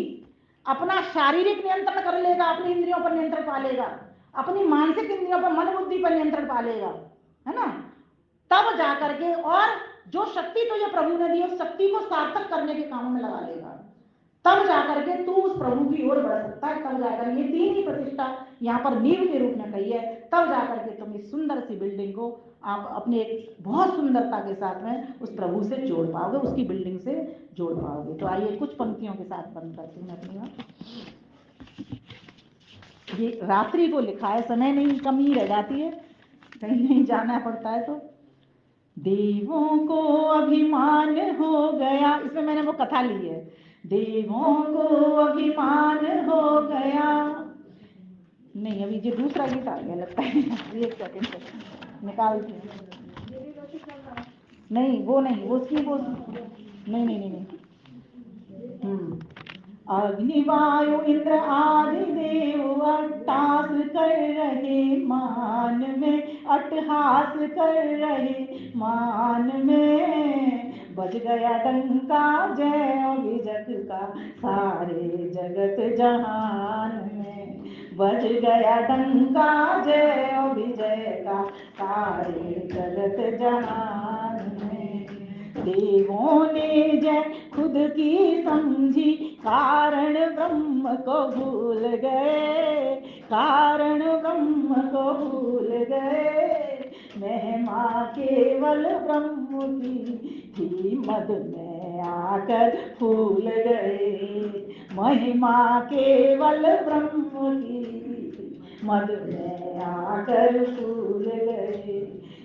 अपना शारीरिक नियंत्रण कर लेगा, अपनी इंद्रियों पर नियंत्रण पा लेगा, अपनी मानसिक इंद्रियों पर, मन बुद्धि पर नियंत्रण पा लेगा, है ना, तब जाकर के, और जो शक्ति तुझे प्रभु ने दी उस शक्ति को सार्थक करने के कामों में लगा लेगा, तब जाकर के तू उस प्रभु की ओर बढ़ सकता है। तब जाकर ये 3 ही प्रतिष्ठा यहाँ पर नींव के रूप में कही है। तब जाकर के तुम इस सुंदर सी बिल्डिंग को आप अपने एक बहुत सुंदरता के साथ में उस प्रभु से जोड़ पाओगे, उसकी बिल्डिंग से जोड़ पाओगे। तो आइए कुछ पंक्तियों के साथ बंद करती हूँ अपनी बात। ये रात्रि को लिखा है, समय नहीं कमी रह जाती है, कहीं नहीं जाना पड़ता है। तो देवों को अभिमान हो गया, इसमें मैंने वो कथा ली है, देवों को अभिमान हो गया। नहीं, अभी जो दूसरा गीत आ गया लगता है, एक सेकंड निकालती हूँ। नहीं वो नहीं, वो उसकी वो नहीं नहीं नहीं, नहीं। अग्नि वायु इंद्र आदि देव अट्टास कर रहे मान में, अट्टहास कर रहे मान में, बज गया डंका जय विजय का सारे जगत जहान में, बज गया डंका जय विजय का सारे जगत जहान में। देवों ने जय खुद की समझी, कारण ब्रह्म को भूल गए, कारण ब्रह्म को भूल गए, महिमा केवल ब्रह्म की थी, मद में आकर फूल गए, महिमा केवल ब्रह्म की, मद में आकर फूल गए।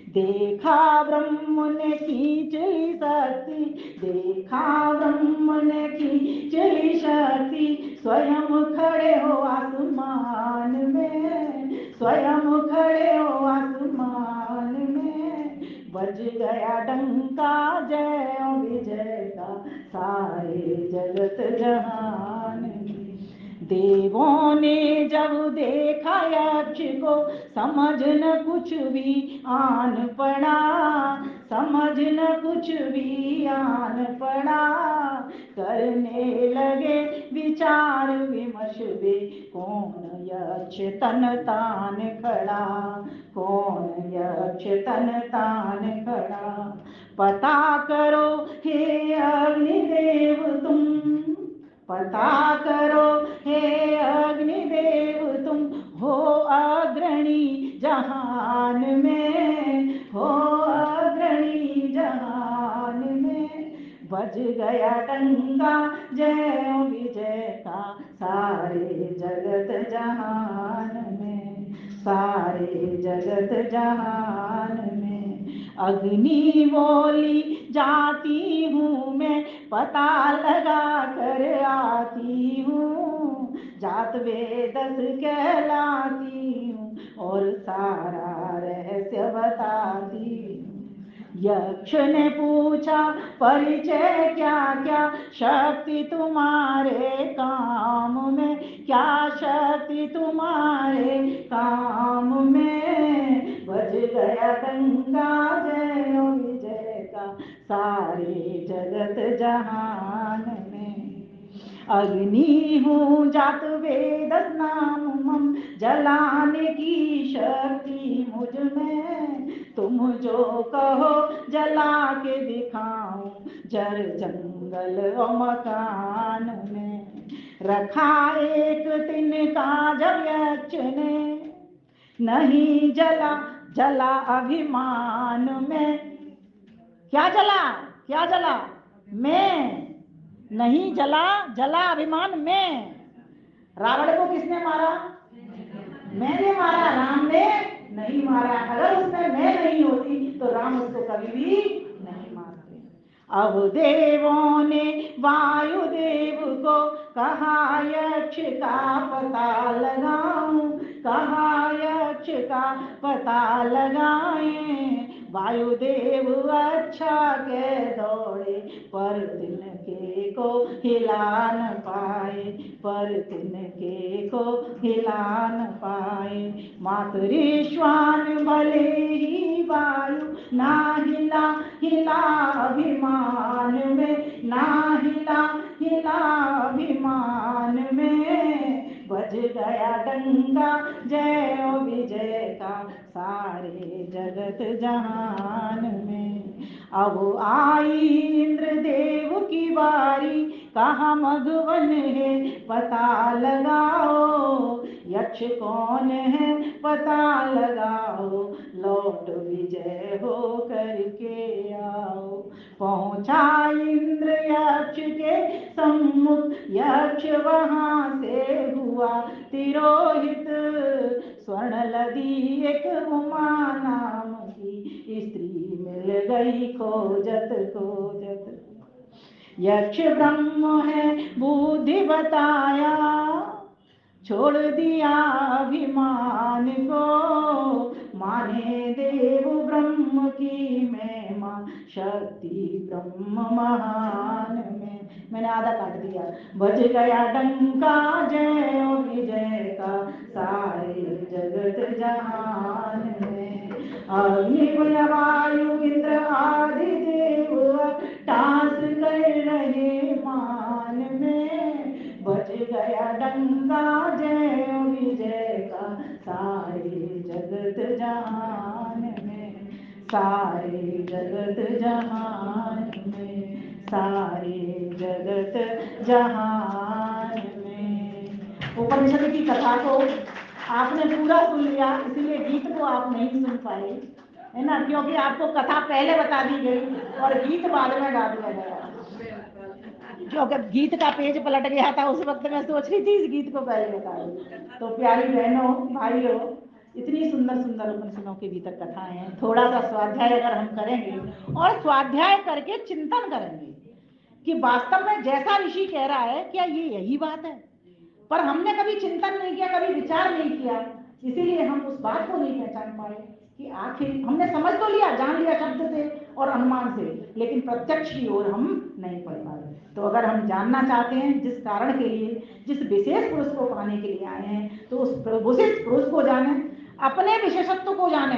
देखा ब्रह्म ने खींच ली शक्ति, देखा ब्रह्म ने खींच ली शक्ति, स्वयं खड़े हो आसमान में, स्वयं खड़े हो आसमान में, बज गया डंका जय विजय का सारे जगत जहान में। देवों ने जब देखा यक्ष को, समझ न कुछ भी आन पड़ा, समझ न कुछ भी आन पड़ा, करने लगे विचार विमर्श वे, कौन यक्ष तन तान खड़ा, कौन यक्ष तन तान खड़ा। पता करो हे अग्निदेव तुम, पता करो हे अग्निदेव तुम, हो अग्रणी जहान में, हो अग्रणी जहान में, बज गया डंका जय विजय का सारे जगत जहान में, सारे जगत जहान में। अग्नि बोली जाती हूँ मैं, पता लगा कर आती हूँ, जात वेदस कहलाती हूँ, और सारा रहस्य बताती हूँ। यक्ष ने पूछा परिचय क्या क्या, शक्ति तुम्हारे काम में, क्या शक्ति तुम्हारे काम में, बज गया डंका जय विजय का सारे जगत जहान में। अग्नि हूँ जात वेद नाम मम, जलाने की शक्ति मुझ में, तुम जो कहो जला के दिखाऊं, जर जंगल और मकान में। रखा एक तिनका जब यक्ष ने, नहीं जला, जला अभिमान में। क्या जला, क्या जला, मैं नहीं जला, जला अभिमान में। रावण को किसने मारा, मैंने मारा, राम ने नहीं मारा। अगर उसने कभी भी नहीं मारते। अब देवों ने वायुदेव को कहा यक्ष का पता लगाऊं, कहा यक्ष का पता लगाएं। वायुदेव अच्छा के दौड़े पर तिनके को हिला न पाए, पर तिनके को हिला न पाए। मातृश्वान भले ही वायु ना हिला, हिला अभिमान में, ना हिला, हिला अभिमान में। बज गया डंका जय विजय का सारे जगत जहान में। अब आई इंद्रदेव की बारी, कहा मधुवन है पता लगाओ, यक्ष कौन है पता लगाओ, लौट विजय हो करके आओ। पहुंचा इंद्र यक्ष के सम्मुख, यक्ष वहां से हुआ तिरोहित। स्वर्ण लदी एक उमा नाम की स्त्री मिल गई खोजत खोजत। यक्ष ब्रह्म है बुद्धि बताया, छोड़ दिया अभिमान को। माने देव ब्रह्म की महिमा, शक्ति ब्रह्म महान में। मैंने आधा काट दिया। बज गया डंका जय विजय का सारे जगत जहान में। अग्नि वायु इंद्र आदि देव टांस कर रहे मान में। बज गया डंका जय विजय का सारे जगत जहान में, सारे जगत जहान में, सारे जगत जहान में। उपनिषद की कथा को आपने पूरा सुन लिया, इसीलिए गीत को आप नहीं सुन पाए, है ना, क्योंकि आपको कथा पहले बता दी गई और गीत बाद में गा दिया गया। क्योंकि गीत का पेज पलट गया था, उस वक्त मैं सोच रही थी इस गीत को पहले बता दूं। तो प्यारी बहनों भाइयों, इतनी सुंदर सुंदर उपनिषदों के भीतर कथाएं हैं। थोड़ा सा स्वाध्याय अगर हम करेंगे और स्वाध्याय करके चिंतन करेंगे कि वास्तव में जैसा ऋषि कह रहा है क्या ये यही बात है, पर हमने कभी चिंतन नहीं किया, कभी विचार नहीं किया, इसीलिए हम उस बात को नहीं पहचान पाए कि आखिर हमने समझ तो लिया, जान लिया शब्द से और अनुमान से, लेकिन प्रत्यक्ष की ओर हम नहीं पढ़ पाए। तो अगर हम जानना चाहते हैं जिस कारण के लिए, जिस विशेष पुरुष को पाने के लिए आए हैं, तो उस विशेष पुरुष को जाने, अपने विशेषत्व को जाने,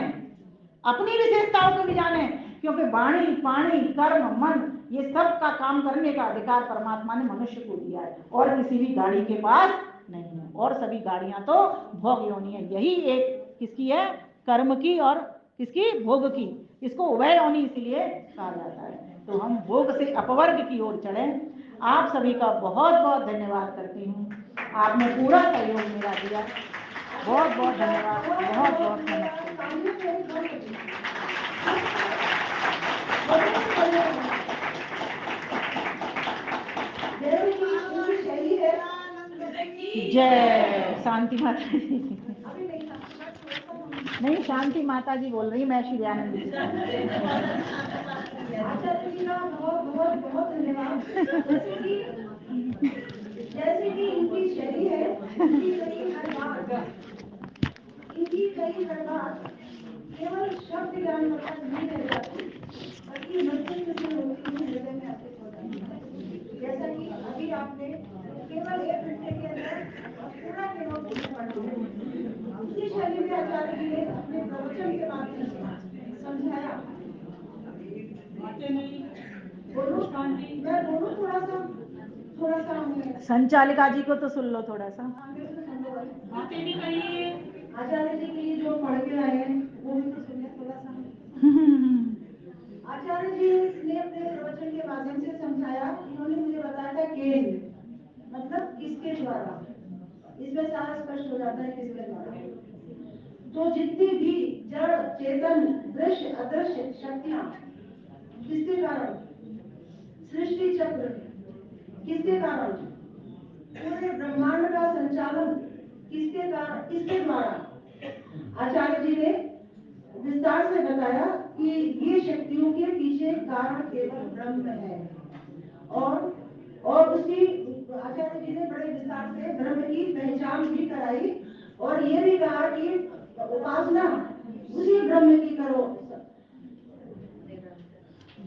अपनी विशेषताओं को भी जाने, क्योंकि वाणी पाणी कर्म मन ये सब का काम करने का अधिकार परमात्मा ने मनुष्य को दिया है और किसी भी गाड़ी के पास नहीं है। और सभी गाड़ियां तो भोग योनि है, यही एक किसकी है, कर्म की और किसकी, भोग की। इसको उभय योनि इसलिए कहा जाता है। तो हम भोग से अपवर्ग की ओर चढ़े। आप सभी का बहुत बहुत धन्यवाद करती हूँ, आपने पूरा सहयोग मेरा दिया, बहुत बहुत धन्यवाद, बहुत बहुत जय शांति माता जी। नहीं, शांति माता जी बोल रही, मैं श्री दयानंद जी। बहुत बहुत बहुत धन्यवाद। जैसे कि इनकी शैली है, इनकी कई हर बात केवल शब्द ज्ञान मतलब नहीं रह जाती, बल्कि मस्तिष्क से होती हुई हृदय में अर्पित हो जाती है। जैसा कि अभी आपने केवल 1 घंटे के अंदर पूरा केवल पढ़ा है। इसी शैली में आचार्य जी ने अपने प्रवचन के माध्यम से समझाया। बोलो शांति, मैं बोलूं थोड़ा सा संचालिका जी को तो सुन लो थोड़ा सा। आचार्य जी के लिए जो पढ़ के आए हैं वो भी तो सुनिए थोड़ा सा। आचार्य जी ने अपने प्रवचन के माध्यम से समझाया, उन्होंने मुझे बताया था केन मतलब किसके द्वारा, इसमें सारा स्पष्ट हो जाता है किसके द्वारा। तो जितनी भी जड़ चेतन दृश्य अदृश्य शक्तियां किसके कारण, सृष्टि चक्र किसके कारण, पूरे ब्रह्मांड का संचालन किसके कारण, किसके द्वारा। आचार्य जी ने विस्तार से बताया कि ये शक्तियों के पीछे कारण केवल ब्रह्म है। और उसकी आचार्य जी ने बड़े विस्तार से ब्रह्म की पहचान भी कराई और ये भी कहा कि उपासना उसी ब्रह्म की करो,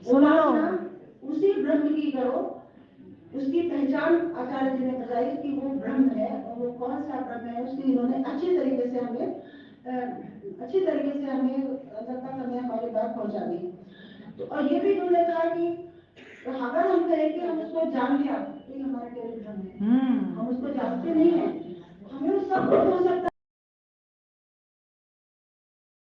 उपासना उसी ब्रह्म की करो। उसकी पहचान आचार्य जी ने बताई कि वो ब्रह्म है और वो कौन सा ब्रह्म है उसकी इन्होंने अच्छी तरीके से हमें अंदर तक हमें हमारी बात पहुंचा दी। तो और ये भी उन्होंने कहा कि अगर हम कहें कि हम उसको जान लिया तो ये हमारा केवल भ्रम है, हम उसको जानते नहीं है।